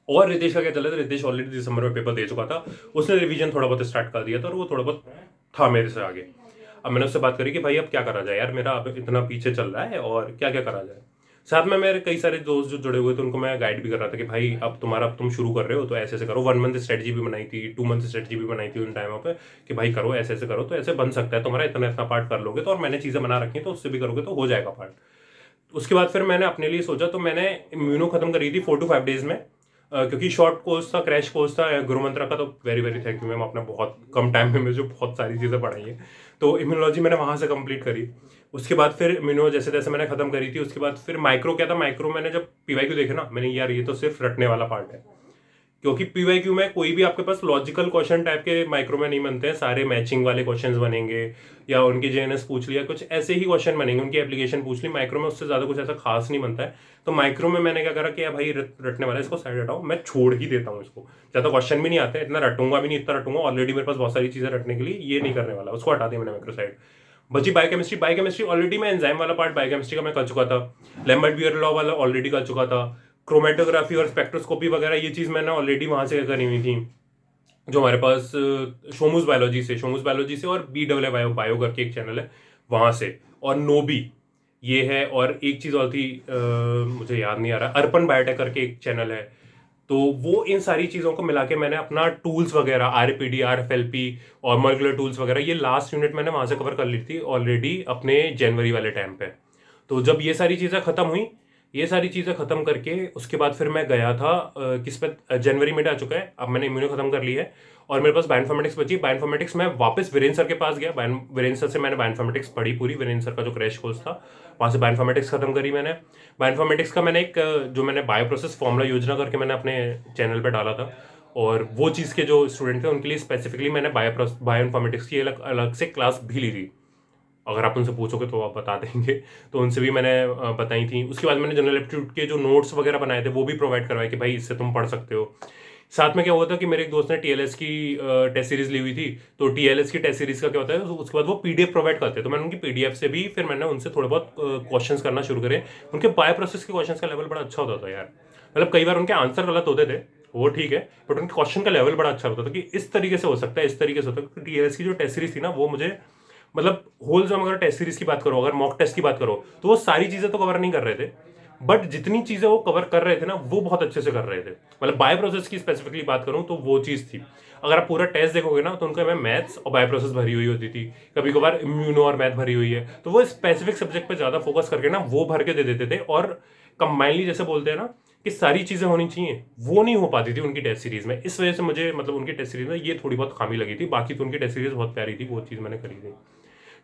और रितेश का क्या चल रहा था, रितेश ऑलरेडी दिसंबर में पेपर दे चुका था, उसने रिवीजन थोड़ा बहुत स्टार्ट कर दिया था और वो थोड़ा बहुत था मेरे से आगे। अब मैंने उससे बात करी कि भाई अब क्या करा जाए यार, मेरा अब इतना पीछे चल रहा है और क्या क्या करा जाए। साथ में मेरे कई सारे दोस्त जो जुड़े हुए थे उनको मैं गाइड भी कर रहा था कि भाई अब तुम शुरू कर रहे हो तो ऐसे ऐसे करो। 1 मंथ स्ट्रेटजी भी बनाई थी, 2 मंथ स्ट्रेटजी भी बनाई थी उन टाइमों पे कि भाई करो ऐसे ऐसे करो तो ऐसे बन सकता है तुम्हारा, इतना इतना पार्ट कर लोगे तो, और मैंने चीज़ें बना रखी हैं तो उससे भी करोगे तो हो जाएगा पार्ट। उसके बाद फिर मैंने अपने लिए सोचा, तो मैंने इम्यूनो खत्म करी थी 4 to 5 डेज में, क्योंकि शॉर्ट कोर्स था, क्रैश कोर्स था गुरु मंत्रा का। तो very very thank you ma'am, आपने बहुत कम टाइम में मुझे बहुत सारी चीज़ें पढ़ाई है। तो इम्यूनोलॉजी मैंने वहाँ से कंप्लीट करी। उसके बाद फिर इम्यूनो जैसे जैसे मैंने खत्म करी थी, उसके बाद फिर माइक्रो क्या था, माइक्रो मैंने जब PYQ देखे ना, मैंने यार ये तो सिर्फ रटने वाला पार्ट है, क्योंकि PYQ में कोई भी आपके पास लॉजिकल क्वेश्चन टाइप के माइक्रो में नहीं बनते हैं, सारे मैचिंग वाले क्वेश्चंस बनेंगे या उनकी JNS पूछ लिया, कुछ ऐसे ही क्वेश्चन बनेंगे, उनकी एप्लीकेशन पूछ ली। माइक्रो में उससे ज़्यादा कुछ ऐसा खास नहीं बनता है। तो माइक्रो में मैंने क्या करा कि भाई रटने वाला है, इसको साइड हटाओ, मैं छोड़ ही देता हूँ इसको, ज़्यादा क्वेश्चन भी नहीं आते, इतना रटूंगा भी नहीं, इतना रटूंगा ऑलरेडी मेरे पास बहुत सारी चीज़ें रटने के लिए, ये नहीं करने वाला, उसको हटा दिया मैंने माइक्रो साइड। बची बायोकेमिस्ट्री। बायोकेमिस्ट्री ऑलरेडी मैं एंजाइम वाला पार्ट बायोकेमिस्ट्री का मैं कर चुका था, लैम्बर्ट बीयर लॉ वाला ऑलरेडी कर चुका था, क्रोमेटोग्राफी और स्पेक्ट्रोस्कोपी वगैरह ये चीज़ मैंने ऑलरेडी वहाँ से करी हुई थी, जो हमारे पास शोमूस बायोलॉजी से और BWI बायो करके एक चैनल है वहाँ से, और नोबी ये है, और एक चीज़ और थी मुझे याद नहीं आ रहा, अर्पण बायोटेक करके एक चैनल है। तो वो इन सारी चीज़ों को मिला के मैंने अपना टूल्स वगैरह RPD RFLP और मॉलिक्यूलर टूल्स वगैरह ये लास्ट यूनिट मैंने वहाँ से कवर कर ली थी ऑलरेडी अपने जनवरी वाले टाइम पे। तो जब ये सारी चीज़ें ख़त्म हुई, ये सारी चीज़ें ख़त्म करके उसके बाद फिर मैं गया था किस पे, जनवरी में आ चुका है, अब मैंने इम्यूनो ख़त्म कर ली है और मेरे पास बायोइन्फॉर्मेटिक्स बची। बायोइन्फॉर्मेटिक्स में वापस वीरेंद्र सर के पास गया, वीरेंद्र सर से मैंने बायोइन्फॉर्मेटिक्स पढ़ी पूरी, वीरेंद्र सर का जो क्रैश कोर्स था वहाँ से बायोइन्फॉर्मेटिक्स खत्म करी मैंने। बायोइन्फॉर्मेटिक्स का मैंने एक जो मैंने बायोप्रोसेस फॉर्मूला योजना करके मैंने अपने चैनल पर डाला था, और वो चीज़ के जो स्टूडेंट थे उनके लिए स्पेसिफिकली मैंने बायोइन्फॉर्मेटिक्स की अलग अलग से क्लास भी ली थी। अगर आप उनसे पूछोगे तो आप बता देंगे, तो उनसे भी मैंने बताई थी। उसके बाद मैंने जनरल एप्टीट्यूड के जो नोट्स वगैरह बनाए थे वो भी प्रोवाइड करवाए कि भाई इससे तुम पढ़ सकते हो। साथ में क्या हुआ था कि मेरे एक दोस्त ने TLS की टेस्ट सीरीज ली हुई थी, तो TLS की टेस्ट सीरीज का क्या होता है, उसके बाद वो PDF प्रोवाइड करते हैं, तो मैंने उनकी PDF से भी फिर मैंने उनसे थोड़े बहुत क्वेश्चंस करना शुरू करे। उनके बायो प्रोसेस के क्वेश्चंस का लेवल बड़ा अच्छा होता था यार, मतलब कई बार उनके आंसर गलत होते थे वो ठीक है, बट उनके क्वेश्चन का लेवल बड़ा अच्छा होता था कि इस तरीके से हो सकता है, इस तरीके से होता है। TLS की जो टेस्ट सीरीज थी ना वो मुझे, मतलब होल जम अगर टेस्ट सीरीज की बात करो, अगर मॉक टेस्ट की बात करो, तो वो सारी चीजें तो कवर नहीं कर रहे थे, बट जितनी चीजें वो कवर कर रहे थे ना वो बहुत अच्छे से कर रहे थे। मतलब बायो प्रोसेस की स्पेसिफिकली बात करूं तो वो चीज थी। अगर आप पूरा टेस्ट देखोगे ना तो उनका में मैथ्स और बायो प्रोसेस भरी हुई होती थी, कभी कभार इम्यूनो और मैथ भरी हुई है, तो वो स्पेसिफिक सब्जेक्ट पे ज्यादा फोकस करके ना वो भर के दे देते थे, और कंबाइनली जैसे बोलते हैं ना कि सारी चीजें होनी चाहिए, वो नहीं हो पाती थी उनकी टेस्ट सीरीज में। इस वजह से मुझे मतलब उनकी टेस्ट सीरीज में ये थोड़ी बहुत खामी लगी थी, बाकी तो उनकी टेस्ट सीरीज बहुत प्यारी थी, वो चीज़ मैंने करी थी।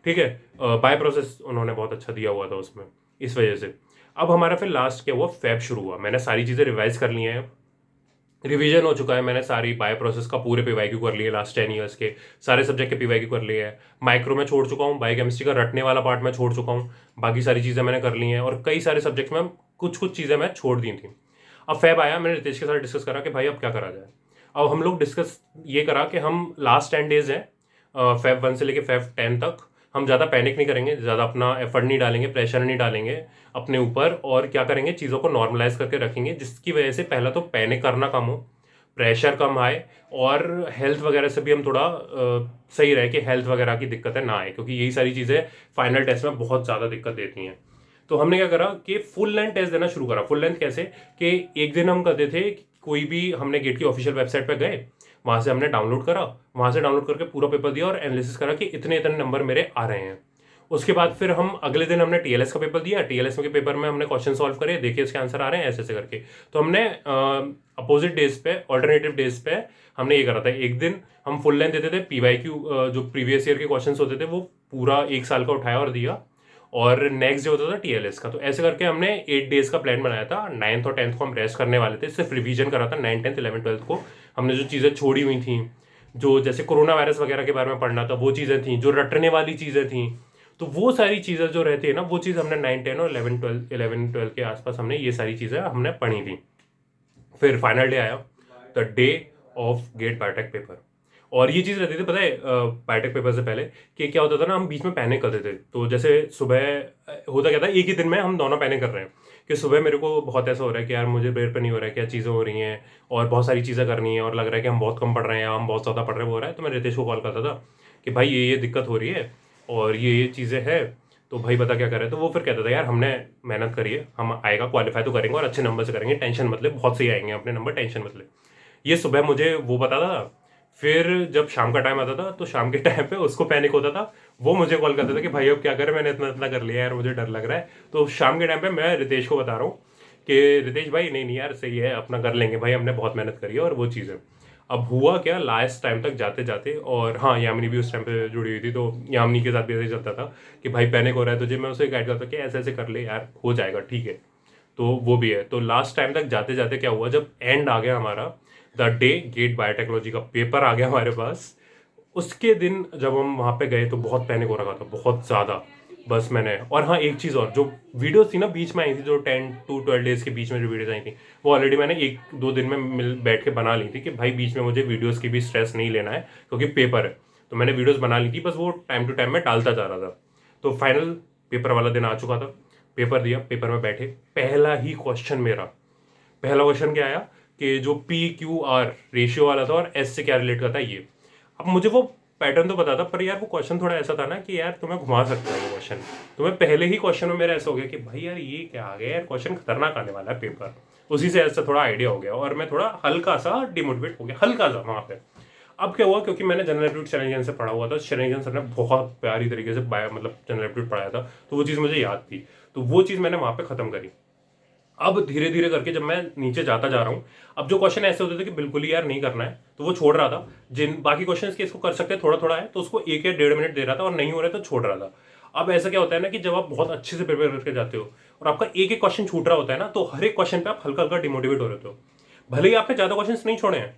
ठीक है, बाय प्रोसेस उन्होंने बहुत अच्छा दिया हुआ था उसमें, इस वजह से। अब हमारा फिर लास्ट क्या हुआ, फैब शुरू हुआ। मैंने सारी चीज़ें रिवाइज कर ली हैं, रिवीजन हो चुका है, मैंने सारी बायो प्रोसेस का पूरे PYQ कर लिए, लास्ट 10 ईयर्स के सारे सब्जेक्ट के PYQ कर लिए हैं। माइक्रो में छोड़ चुका हूँ, बायोकेमिस्ट्री का रटने वाला पार्ट में छोड़ चुका हूँ, बाकी सारी चीज़ें मैंने कर ली हैं, और कई सारे सब्जेक्ट में कुछ कुछ चीज़ें मैं छोड़ दी थी। अब फैब आया, मैंने रितेश के साथ डिस्कस करा कि भाई अब क्या करा जाए। अब हम लोग डिस्कस ये करा कि हम लास्ट 10 डेज हैं फैब 1 से लेके फैब 10 तक, हम ज़्यादा पैनिक नहीं करेंगे, ज़्यादा अपना एफर्ट नहीं डालेंगे, प्रेशर नहीं डालेंगे अपने ऊपर, और क्या करेंगे, चीज़ों को नॉर्मलाइज करके रखेंगे, जिसकी वजह से पहला तो पैनिक करना कम हो, प्रेशर कम आए, और हेल्थ वगैरह से भी हम थोड़ा सही रहे कि हेल्थ वगैरह की दिक्कतें ना आए, क्योंकि यही सारी चीज़ें फाइनल टेस्ट में बहुत ज़्यादा दिक्कत देती हैं। तो हमने क्या करा कि फुल लेंथ टेस्ट देना शुरू करा। फुल लेंथ कैसे कि एक दिन हम करते थे, कोई भी हमने गेट की ऑफिशियल वेबसाइट पर गए, वहाँ से हमने डाउनलोड करा, वहाँ से डाउनलोड करके पूरा पेपर दिया और एनालिसिस करा कि इतने इतने नंबर मेरे आ रहे हैं। उसके बाद फिर हम अगले दिन हमने TLS का पेपर दिया, TLS के पेपर में हमने क्वेश्चन सॉल्व करे, देखिए इसके आंसर आ रहे हैं ऐसे ऐसे करके। तो हमने अपोजिट डेज पे, ऑल्टरनेटिव डेज पे हमने ये करा था, एक दिन हम फुल लेंथ देते थे, PYQ जो प्रीवियस ईयर के क्वेश्चन होते थे वो पूरा एक साल का उठाया और दिया, और नेक्स्ट डे होता था TLS का। तो ऐसे करके हमने 8 डेज का प्लान बनाया था। 9th और 10th को हम रेस्ट करने वाले थे, सिर्फ रिवीजन करा था। 9th 10th 11th 12th को हमने जो चीज़ें छोड़ी हुई थी, जो जैसे कोरोना वायरस वगैरह के बारे में पढ़ना था, वो चीज़ें थी, जो रटने वाली चीज़ें थी, तो वो सारी चीज़ें जो रहती है ना, वो चीज़ हमने 9 10 और 11 12 के आसपास हमने ये सारी चीज़ें हमने पढ़ी थी। फिर फाइनल डे आया, the day of GATE biotech paper. और ये चीज़ रहती थी पता है बायोटेक पेपर से पहले कि क्या होता था ना, हम बीच में पैनिक करते थे। तो जैसे सुबह होता क्या था, एक ही दिन में हम दोनों पैनिक कर रहे हैं कि सुबह मेरे को बहुत ऐसा हो रहा है कि यार मुझे ब्रेड पर नहीं हो रहा है, क्या चीज़ें हो रही हैं, और बहुत सारी चीज़ें करनी है, और लग रहा है कि हम बहुत कम पढ़ रहे हैं, हम बहुत ज़्यादा पढ़ रहे हो रहा है। तो मैं रितेश को कॉल करता था कि भाई ये दिक्कत हो रही है और ये चीज़ें हैं, तो भाई बता क्या करें। तो वो फिर कहता था यार हमने मेहनत करी है, हम आएगा, क्वालिफाई तो करेंगे और अच्छे नंबर से करेंगे, टेंशन मत ले, बहुत सही आएंगे अपने नंबर, टेंशन मत ले। ये सुबह मुझे वो बताता था। फिर जब शाम का टाइम आता था तो शाम के टाइम पे उसको पैनिक होता था, वो मुझे कॉल करता था कि भाई अब क्या करें, मैंने इतना इतना कर लिया यार, मुझे डर लग रहा है। तो शाम के टाइम पे मैं रितेश को बता रहा हूँ कि रितेश भाई नहीं नहीं यार सही है, अपना कर लेंगे भाई, हमने बहुत मेहनत करी है, और वो चीज़ है। अब हुआ क्या, लास्ट टाइम तक जाते जाते, और हाँ यामिनी भी उस टाइम पे जुड़ी हुई थी, तो यामिनी के साथ भी ऐसे चलता था कि भाई पैनिक हो रहा है तुझे, मैं उसे गाइड करता कि ऐसे ऐसे कर ले यार, हो जाएगा ठीक है। तो वो भी है। तो लास्ट टाइम तक जाते जाते क्या हुआ, जब एंड आ गया हमारा, द डे गेट बायोटेक्नोलॉजी का पेपर आ गया हमारे पास, उसके दिन जब हम वहाँ पे गए तो बहुत पैनिक हो रखा था, बहुत ज़्यादा। बस मैंने, और हाँ एक चीज़ और, जो वीडियोस थी ना बीच में आई थी, जो 10 to 12 डेज के बीच में जो वीडियोस आई थी, वो ऑलरेडी मैंने 1-2 दिन में मिल बैठ के बना ली थी कि भाई बीच में मुझे वीडियोस की भी स्ट्रेस नहीं लेना है, क्योंकि पेपर है। तो मैंने वीडियोस बना ली थी, बस वो टाइम टू टाइम मैं डालता जा रहा था। तो फाइनल पेपर वाला दिन आ चुका था, पेपर दिया, पेपर में बैठे, पहला ही क्वेश्चन मेरा पहला क्वेश्चन क्या आया कि जो पी क्यू आर रेशियो वाला था और एस से क्या रिलेट करता है ये। अब मुझे वो पैटर्न तो पता था, पर यार वो क्वेश्चन थोड़ा ऐसा था ना कि यार तुम्हें घुमा सकता है वो क्वेश्चन। तुम्हें पहले ही क्वेश्चन में मेरा ऐसा हो गया कि भाई यार ये क्या आ गया यार, क्वेश्चन खतरनाक आने वाला है पेपर। उसी से ऐसा थोड़ा आइडिया हो गया और मैं थोड़ा हल्का सा डिमोटिवेट हो गया, हल्का सा वहाँ पे। अब क्या हुआ, क्योंकि मैंने जनरल एप्टीट्यूड शरण्यजन से पढ़ा हुआ था, शरण्यजन सर ने बहुत प्यारी तरीके से मतलब जनरल एप्टीट्यूड पढ़ाया था, तो वो चीज़ मुझे याद थी, तो वो चीज़ मैंने वहाँ पे खत्म करी। अब धीरे धीरे करके जब मैं नीचे जाता जा रहा हूँ, अब जो क्वेश्चन ऐसे होते थे कि बिल्कुल ही यार नहीं करना है, तो वो छोड़ रहा था। जिन बाकी क्वेश्चन के इसको कर सकते हैं थोड़ा थोड़ा है, तो उसको 1 या 1.5 मिनट दे रहा था, और नहीं हो रहा तो छोड़ रहा था। अब ऐसा क्या होता है ना कि जब आप बहुत अच्छे से प्रिपेयर करके जाते हो और आपका एक एक क्वेश्चन छूट रहा होता है ना, तो हर एक क्वेश्चन पे आप हल्का हल्का डिमोटिवेट हो रहे हो। भले ही आपने ज्यादा क्वेश्चन नहीं छोड़े हैं,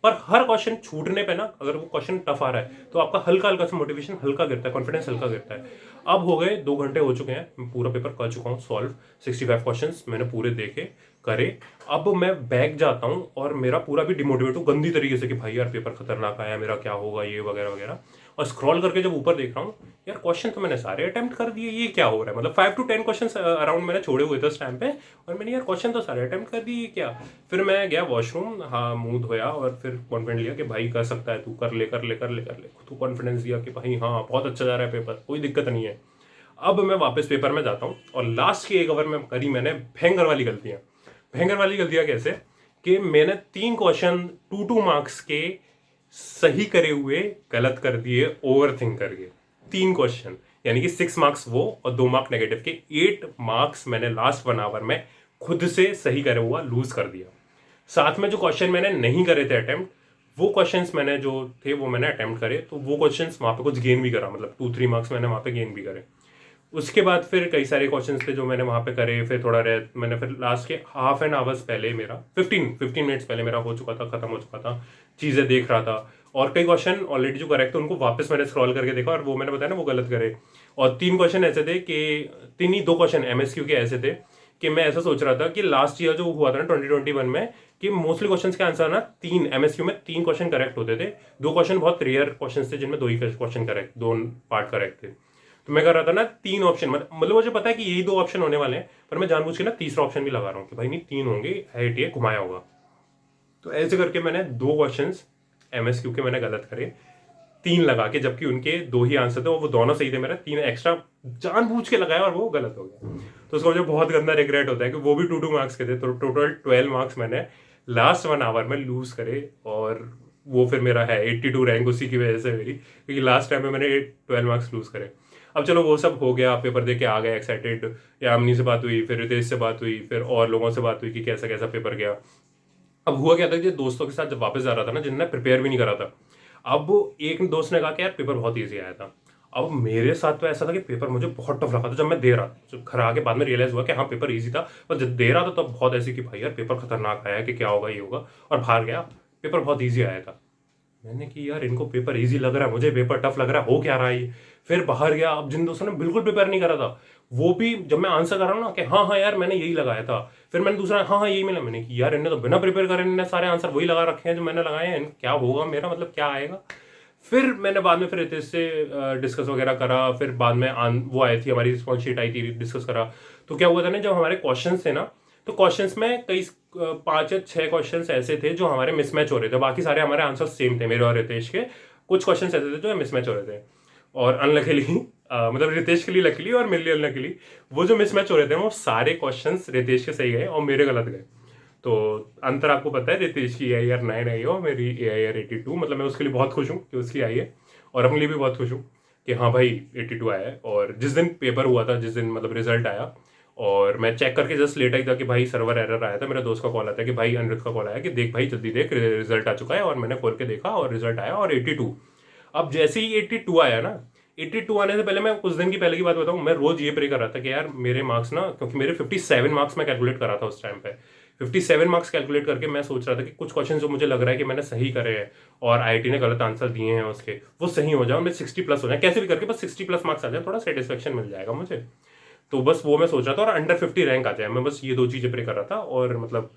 पर हर क्वेश्चन छूटने पे ना, अगर वो क्वेश्चन टफ आ रहा है तो आपका हल्का हल्का सा मोटिवेशन हल्का गिरता है, कॉन्फिडेंस हल्का गिरता है। अब हो गए 2 घंटे हो चुके हैं, मैं पूरा पेपर कर चुका हूँ सॉल्व, 65 क्वेश्चंस मैंने पूरे देखे करे। अब मैं बैग जाता हूँ और मेरा पूरा भी डिमोटिवेट हूँ गंदी तरीके से कि भाई यार पेपर खतरनाक आया, मेरा क्या होगा ये वगैरह वगैरह। और स्क्रॉल करके जब ऊपर देख रहा हूँ, यार क्वेश्चन तो मैंने सारे अटेम्प्ट कर दिए, ये क्या हो रहा है, मतलब 5 to 10 क्वेश्चन अराउंड मैंने छोड़े हुए थे उस टाइम पे, और मैंने यार क्वेश्चन तो सारे अटेम्प्ट कर दिए, क्या। फिर मैं गया वॉशरूम, हाँ मुंह धोया और फिर कॉन्फिडेंस लिया कि भाई कर सकता है तू, कर ले कर ले कर ले कर ले, खुद को कॉन्फिडेंस दिया कि भाई हाँ बहुत अच्छा जा रहा है पेपर, कोई दिक्कत नहीं है। अब मैं वापस पेपर में जाता हूँ और लास्ट के 1 आवर में करी मैंने भयंकर वाली गलतियां। भयंकर वाली गलतियां कैसे, कि मैंने 3 क्वेश्चन 2 मार्क्स के सही करे हुए गलत कर दिए ओवर थिंक करके। 3 क्वेश्चन, यानी कि 6 मार्क्स वो और 2 मार्क नेगेटिव के, 8 मार्क्स मैंने लास्ट 1 आवर में खुद से सही करे हुआ लूज कर दिया। साथ में जो क्वेश्चन मैंने नहीं करे थे अटेम्प्ट, वो क्वेश्चंस मैंने जो थे वो मैंने अटेम्प्ट करे, तो वो क्वेश्चंस वहाँ पे कुछ गेन भी करा, मतलब 2-3 मार्क्स मैंने वहाँ पे गेन भी करे। उसके बाद फिर कई सारे क्वेश्चंस थे जो मैंने वहाँ पे करे, फिर थोड़ा मैंने फिर लास्ट के हाफ एन आवर्स पहले मेरा 15 मिनट्स पहले मेरा हो चुका था, खत्म हो चुका था, चीज़ें देख रहा था। और कई क्वेश्चन ऑलरेडी जो करेक्ट थे उनको वापस मैंने स्क्रॉल करके देखा, और वो मैंने बताया ना वो गलत करे। और 3 क्वेश्चन ऐसे थे कि 2 क्वेश्चन एमएसक्यू के ऐसे थे कि मैं ऐसा सोच रहा था कि लास्ट ईयर जो हुआ था ना 2021 में, कि मोस्टली क्वेश्चंस के आंसर ना 3 एमएसक्यू में 3 क्वेश्चन करेक्ट होते थे, 2 क्वेश्चन बहुत रेयर क्वेश्चन थे जिनमें 2 ही क्वेश्चन करेक्ट, 2 पार्ट करेक्ट थे। तो मैं कर रहा था ना 3 ऑप्शन, मतलब मुझे पता है कि यही 2 ऑप्शन होने वाले हैं, पर मैं जानबूझ के ना तीसरा ऑप्शन भी लगा रहा हूँ कि भाई नहीं 3 होंगे, IITA घुमाया होगा। तो ऐसे करके मैंने 2 क्वेश्चन एमएसक्यू के मैंने गलत करे, 3 लगा के, जबकि उनके 2 ही आंसर थे और वो दोनों सही थे, मेरा 3 एक्स्ट्रा जानबूझ के लगाया और वो गलत हो गया। तो उसका मुझे बहुत गंदा रिग्रेट होता है कि वो भी 2-2 मार्क्स के थे, तो टोटल 12 मार्क्स मैंने लास्ट 1 आवर में लूज करे। और वो फिर मेरा है 82 रैंक उसी की वजह से मेरी, क्योंकि लास्ट टाइम में मैंने 12 मार्क्स लूज करे। अब चलो वो सब हो गया, पेपर दे के आ गया एक्साइटेड, यामिनी से बात हुई, फिर रितेश से बात हुई, फिर और लोगों से बात हुई कि कैसा कैसा पेपर गया। अब हुआ क्या था कि दोस्तों के साथ जब वापस जा रहा था ना, जिनने प्रिपेयर भी नहीं करा था, अब एक दोस्त ने कहा कि यार पेपर बहुत ईजी आया था। अब मेरे साथ तो ऐसा था कि पेपर मुझे बहुत टफ लगा था, जब मैं दे रहा था, जब घर आके बाद में रियलाइज हुआ कि हाँ पेपर ईजी था, पर जब दे रहा था तब बहुत ऐसी कि भाई यार पेपर खतरनाक आया कि क्या होगा ये होगा, और बाहर गया पेपर बहुत ईजी आया था। मैंने कि यार इनको पेपर इजी लग रहा है, मुझे पेपर टफ लग रहा है, हो क्या रहा है ये। फिर बाहर गया, अब जिन दोस्तों ने बिल्कुल प्रिपेयर नहीं करा था, वो भी जब मैं आंसर कर रहा हूँ ना कि हाँ हाँ यार मैंने यही लगाया था, फिर मैंने दूसरा हाँ हाँ यही मिला, मैंने कि यार इन्हें तो बिना प्रिपेयर करे इन्होंने सारे आंसर वही लगा रखे हैं जो मैंने लगाए हैं, क्या होगा मेरा, मतलब क्या आएगा। फिर मैंने बाद में फिर रितेश से डिस्कस वगैरह करा, फिर बाद में वो आई थी हमारी रिस्पॉन्स शीट आई थी, डिस्कस करा। तो क्या हुआ था ना, जब हमारे क्वेश्चन थे ना, तो क्वेश्चंस में कई 5 या 6 क्वेश्चंस ऐसे थे जो हमारे मिसमैच हो रहे थे, बाकी सारे हमारे आंसर सेम थे मेरे और रितेश के। कुछ क्वेश्चंस ऐसे थे जो मिसमैच हो रहे थे, और अनलकीली मतलब रितेश के लिए लकीली और मेरे लिए अनलकीली, वो जो मिसमैच हो रहे थे वो सारे क्वेश्चंस रितेश के सही गए और मेरे गलत गए। तो अंतर आपको पता है, रितेश की AIR 9 आई है और मेरी AIR 82, मतलब मैं उसके लिए बहुत खुश हूँ कि उसकी आई है, और अपने लिए भी बहुत खुश हूँ कि हाँ भाई 82 आया है। और जिस दिन पेपर हुआ था, जिस दिन मतलब रिजल्ट आया, और मैं चेक करके जस्ट लेटा ही था कि भाई सर्वर एरर आया था, मेरे दोस्त का कॉल आता है कि भाई अनिरुद्ध का कॉल आया कि देख भाई जल्दी देख रिजल्ट आ चुका है, और मैंने खोल के देखा और रिजल्ट आया और 82। अब जैसे ही 82 आया ना, 82 आने से पहले मैं कुछ दिन की पहले की बात बताऊं, मैं रोज ये प्रे कर रहा था कि यार मेरे मार्क्स ना, क्योंकि मेरे 57 मार्क्स मैं कैलकुलेट कर रहा था उस टाइम पे, 57 मार्क्स कैलकुलेट करके मैं सोच रहा था कि कुछ क्वेश्चन जो मुझे लग रहा है कि मैंने सही करे हैं और IIT ने गलत आंसर दिए हैं उसके, वो सही हो जाए, मैं 60+ हो जाए, कैसे भी करके बस 60+ मार्क्स आ जाए, थोड़ा सेटिस्फेक्शन मिल जाएगा मुझे। तो बस वो मैं सोच रहा था, और अंडर 50 रैंक आ जाए, मैं बस ये 2 चीजें प्रे कर रहा था। और मतलब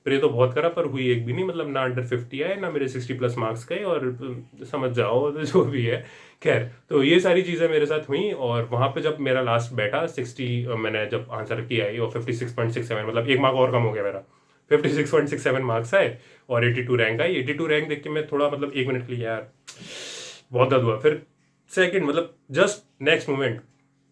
प्रे तो बहुत करा पर हुई एक भी नहीं, मतलब ना अंडर 50 आए ना मेरे 60+ मार्क्स गए, और समझ जाओ तो जो भी है। खैर, तो ये सारी चीज़ें मेरे साथ हुई, और वहाँ पे जब मेरा लास्ट बैठा 60, मैंने जब आंसर किया और 56.67, मतलब 1 मार्क और कम हो गया मेरा, 56.67 मार्क्स आए और 82 रैंक आई। 82 रैंक देख के मैं थोड़ा मतलब 1 मिनट के लिए यार बहुत दर्द हुआ। फिर सेकंड मतलब जस्ट नेक्स्ट मोमेंट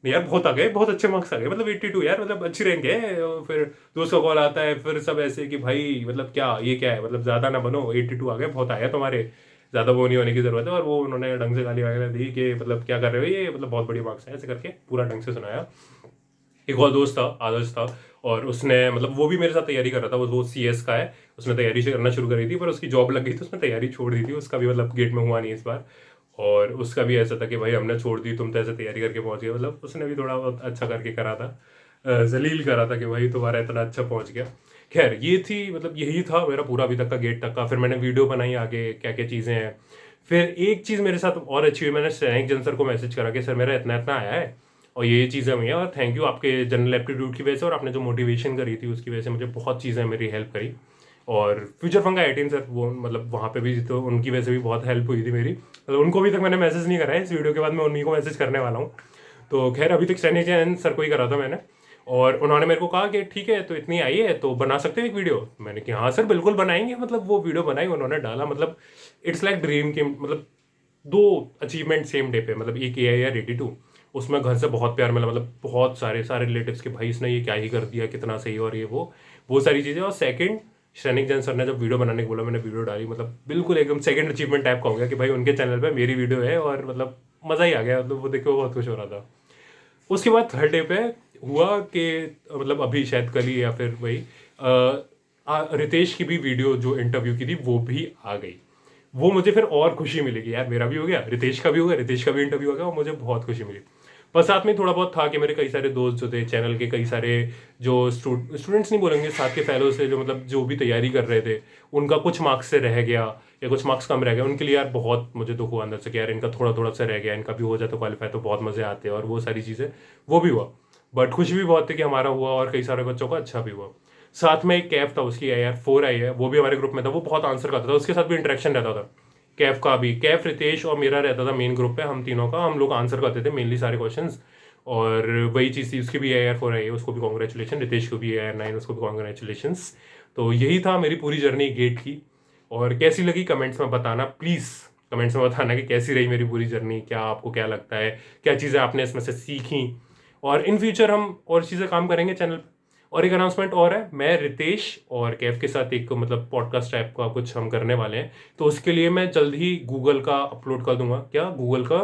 यार बहुत आ गए, बहुत अच्छे मार्क्स आ गए, मतलब 82 यार, मतलब अच्छी रैंक है। और फिर दोस्त का कॉल आता है, फिर सब ऐसे कि भाई मतलब क्या ये क्या है, मतलब ज़्यादा ना बनो, 82 आ गए, बहुत आया तुम्हारे, ज़्यादा वो नहीं होने की ज़रूरत है। और वो उन्होंने ढंग से गाली वगैरह दी कि मतलब क्या कर रहे हो ये, मतलब बहुत बड़ी मार्क्स है, ऐसे करके पूरा ढंग से सुनाया। एक और दोस्त था, आदर्श था, और उसने मतलब वो भी मेरे साथ तैयारी कर रहा था, वो CS का है, उसने तैयारी करना शुरू करी थी, पर उसकी जॉब लग गई तो उसने तैयारी छोड़ दी थी। उसका भी मतलब गेट में हुआ नहीं इस बार, और उसका भी ऐसा था कि भाई हमने छोड़ दी, तुम तो ऐसे तैयारी करके पहुंच गए, मतलब उसने भी थोड़ा बहुत अच्छा करके करा था, जलील करा था कि भाई तुम्हारा इतना अच्छा पहुंच गया। खैर ये थी, मतलब यही था मेरा पूरा अभी तक का गेट तक का। फिर मैंने वीडियो बनाई आगे क्या क्या चीज़ें हैं। फिर एक चीज़ मेरे साथ और अच्छी हुई, मैंने सैनिक जन सर को मैसेज करा कि सर मेरा इतना इतना आया है और ये चीज़ें हुई हैं, और थैंक यू आपके जनरल एप्टीट्यूड की वजह से और आपने जो मोटिवेशन करी थी उसकी वजह से मुझे बहुत चीज़ें मेरी हेल्प करी। और फ्यूचर फंड का 18 सर, वो मतलब वहाँ पे भी तो उनकी वजह से भी बहुत हेल्प हुई थी मेरी, मतलब उनको अभी तक मैंने मैसेज नहीं करा है, इस वीडियो के बाद मैं उन्हीं को मैसेज करने वाला हूँ। तो खैर अभी तक सैनिक जैन सर को ही करा था मैंने, और उन्होंने मेरे को कहा कि ठीक है तो इतनी आई है तो बना सकते हैं एक वीडियो। मैंने कहा हाँ सर बिल्कुल बनाएंगे, मतलब वो वीडियो बनाई, उन्होंने डाला, मतलब इट्स लाइक ड्रीम के, मतलब 2 अचीवमेंट सेम डे पे, मतलब एक AIR 82, उसमें घर से बहुत प्यार मिला, मतलब बहुत सारे सारे रिलेटिव्स के भाई इसने ये क्या ही कर दिया, कितना सही, और ये वो सारी चीज़ें। और सेकंड सैनिक जैन सर ने जब वीडियो बनाने को बोला, मैंने वीडियो डाली, मतलब बिल्कुल एकदम सेकंड अचीवमेंट टाइप का हो गया कि भाई उनके चैनल पे मेरी वीडियो है, और मतलब मज़ा ही आ गया, मतलब वो देख के वो बहुत खुश हो रहा था। उसके बाद थर्ड डे पे हुआ कि मतलब अभी शायद कल ही या फिर वही रितेश की भी वीडियो जो इंटरव्यू की थी वो भी आ गई। वो मुझे फिर और खुशी मिली कि यार मेरा भी हो गया, रितेश का भी हो गया, रितेश का भी इंटरव्यू हो गया, और मुझे बहुत खुशी मिली। पर साथ में थोड़ा बहुत था कि मेरे कई सारे दोस्त जो थे चैनल के, कई सारे जो स्टूडेंट्स नहीं बोलेंगे, साथ के फेलो से जो मतलब जो भी तैयारी कर रहे थे, उनका कुछ मार्क्स से रह गया या कुछ मार्क्स कम रह गया, उनके लिए यार बहुत मुझे दुख हुआ अंदर से कि यार इनका थोड़ा थोड़ा सा रह गया, इनका भी हो जाता क्वालिफाई तो बहुत मजे आते, और वो सारी चीज़ें वो भी हुआ। बट खुशी भी बहुत थी कि हमारा हुआ और कई सारे बच्चों का अच्छा भी हुआ। साथ में एक कैफ था, उसकी AIR 4 आई है, वो भी हमारे ग्रुप में था, वो बहुत आंसर करता था, उसके साथ भी इंटरेक्शन रहता था। कैफ का भी, कैफ रितेश और मेरा रहता था मेन ग्रुप पे, हम तीनों का, हम लोग आंसर करते थे मेनली सारे क्वेश्चंस। और वही चीज़ थी, उसकी भी AIR 4 आई है, उसको भी कॉन्ग्रेचुलेशन, रितेश को भी AIR 9, उसको भी कॉन्ग्रेचुलेशन। तो यही था मेरी पूरी जर्नी गेट की। और कैसी लगी कमेंट्स में बताना प्लीज़, कमेंट्स में बताना कि कैसी रही मेरी पूरी जर्नी, क्या आपको क्या लगता है, क्या चीज़ें आपने इसमें से सीखी। और इन फ्यूचर हम और चीज़ें काम करेंगे चैनल पर। और एक अनाउंसमेंट और है, मैं रितेश और कैफ के साथ एक मतलब पॉडकास्ट टाइप का कुछ हम करने वाले हैं, तो उसके लिए मैं जल्द ही गूगल का अपलोड कर दूंगा, क्या गूगल का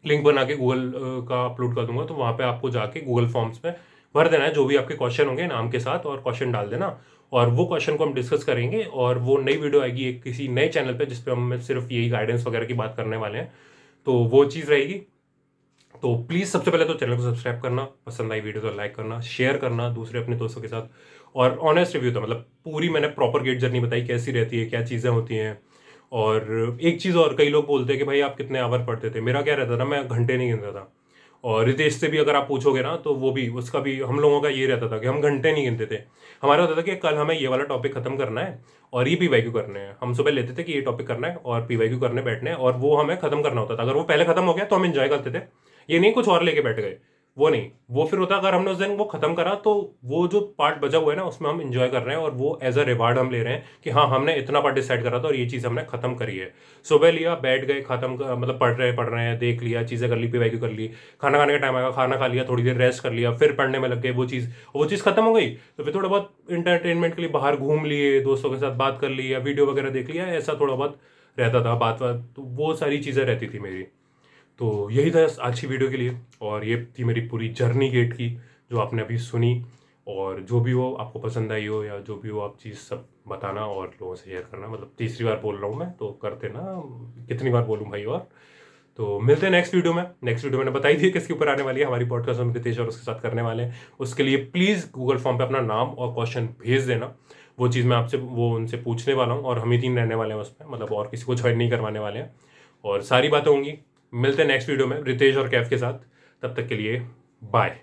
लिंक बना के गूगल का अपलोड कर दूंगा, तो वहाँ पे आपको जाके गूगल फॉर्म्स में भर देना है जो भी आपके क्वेश्चन होंगे नाम के साथ, और क्वेश्चन डाल देना, और वो क्वेश्चन को हम डिस्कस करेंगे। और वो नई वीडियो आएगी एक किसी नए चैनल पे जिसपे हम सिर्फ यही गाइडेंस वगैरह की बात करने वाले हैं, तो वो चीज़ रहेगी। तो प्लीज़ सबसे पहले तो चैनल को सब्सक्राइब करना, पसंद आई वीडियो तो लाइक करना, शेयर करना दूसरे अपने दोस्तों के साथ। और ऑनेस्ट रिव्यू था, मतलब पूरी मैंने प्रॉपर गेट जर्नी बताई कैसी रहती है, क्या चीज़ें होती हैं। और एक चीज़ और, कई लोग बोलते हैं कि भाई आप कितने आवर पढ़ते थे, मेरा क्या रहता था, मैं घंटे नहीं गिनता था। और रितेश से भी अगर आप पूछोगे ना तो वो भी, उसका भी, हम लोगों का ये रहता था कि हम घंटे नहीं गिनते थे। हमारा होता था कि कल हमें ये वाला टॉपिक खत्म करना है और ये PYQ करने हैं, हम सुबह लेते थे कि ये टॉपिक करना है और PYQ करने बैठने हैं, और वो हमें खत्म करना होता था। अगर वो पहले खत्म हो गया तो हम इंजॉय करते थे, ये नहीं कुछ और लेके बैठ गए, वो नहीं। वो फिर होता अगर हमने उस दिन वो खत्म करा तो वो जो पार्ट बचा हुआ है ना उसमें हम इंजॉय कर रहे हैं, और वो एज अ रिवार्ड हम ले रहे हैं कि हाँ हमने इतना पार्ट डिसाइड करा था और ये चीज़ हमने खत्म करी है। सुबह लिया, बैठ गए, मतलब पढ़ रहे हैं, देख लिया, चीज़ें कर ली, PYQ कर ली, खाना खाने का टाइम आएगा, खाना खा लिया, थोड़ी देर रेस्ट कर लिया, फिर पढ़ने में लग गए, वो चीज़ खत्म हो गई, तो फिर थोड़ा बहुत इंटरटेनमेंट के लिए बाहर घूम लिए, दोस्तों के साथ बात कर ली या वीडियो वगैरह देख लिया, ऐसा थोड़ा बहुत रहता था बात, तो वो सारी चीज़ें रहती थी मेरी। तो यही था आज की वीडियो के लिए, और ये थी मेरी पूरी जर्नी गेट की जो आपने अभी सुनी। और जो भी हो, आपको पसंद आई हो या जो भी हो, आप चीज़ सब बताना और लोगों से शेयर करना, मतलब तीसरी बार बोल रहा हूँ मैं, तो करते ना, कितनी बार बोलूँ भाई। और तो मिलते हैं नेक्स्ट वीडियो में। नेक्स्ट वीडियो मैंने बताई थी किसके ऊपर आने वाली है, हमारी पॉडकास्ट हम रितेश और उसके साथ करने वाले हैं। उसके लिए प्लीज़ गूगल फॉर्म पे अपना नाम और क्वेश्चन भेज देना, वो चीज़ मैं आपसे वो उनसे पूछने वाला हूँ, और हम ही 3 रहने वाले हैं उसमें, मतलब और किसी को ज्वाइन नहीं करवाने वाले हैं, और सारी बातें होंगी। मिलते हैं नेक्स्ट वीडियो में रितेश और कैफ के साथ, तब तक के लिए बाय।